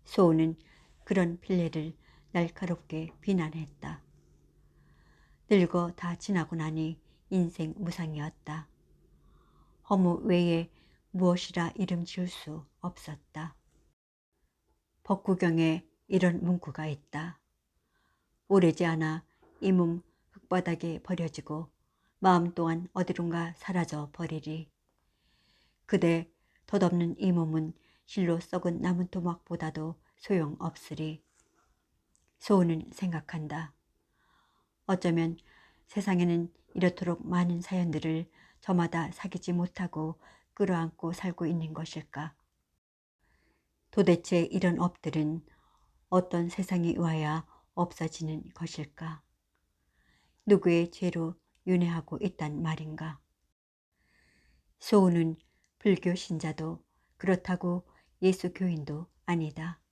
Speaker 1: 소은은 그런 빌레를 날카롭게 비난했다. 늙어 다 지나고 나니 인생 무상이었다. 허무 외에 무엇이라 이름 지을 수 없었다. 법구경에 이런 문구가 있다. 오래지 않아 이 몸 흙바닥에 버려지고 마음 또한 어디론가 사라져 버리리. 그대 덧없는 이 몸은 실로 썩은 나무 토막보다도 소용없으리. 소은은 생각한다. 어쩌면 세상에는 이렇도록 많은 사연들을 저마다 사귀지 못하고 끌어안고 살고 있는 것일까? 도대체 이런 업들은 어떤 세상에 의하여 없어지는 것일까? 누구의 죄로 윤회하고 있단 말인가? 소우는 불교 신자도 그렇다고 예수 교인도 아니다.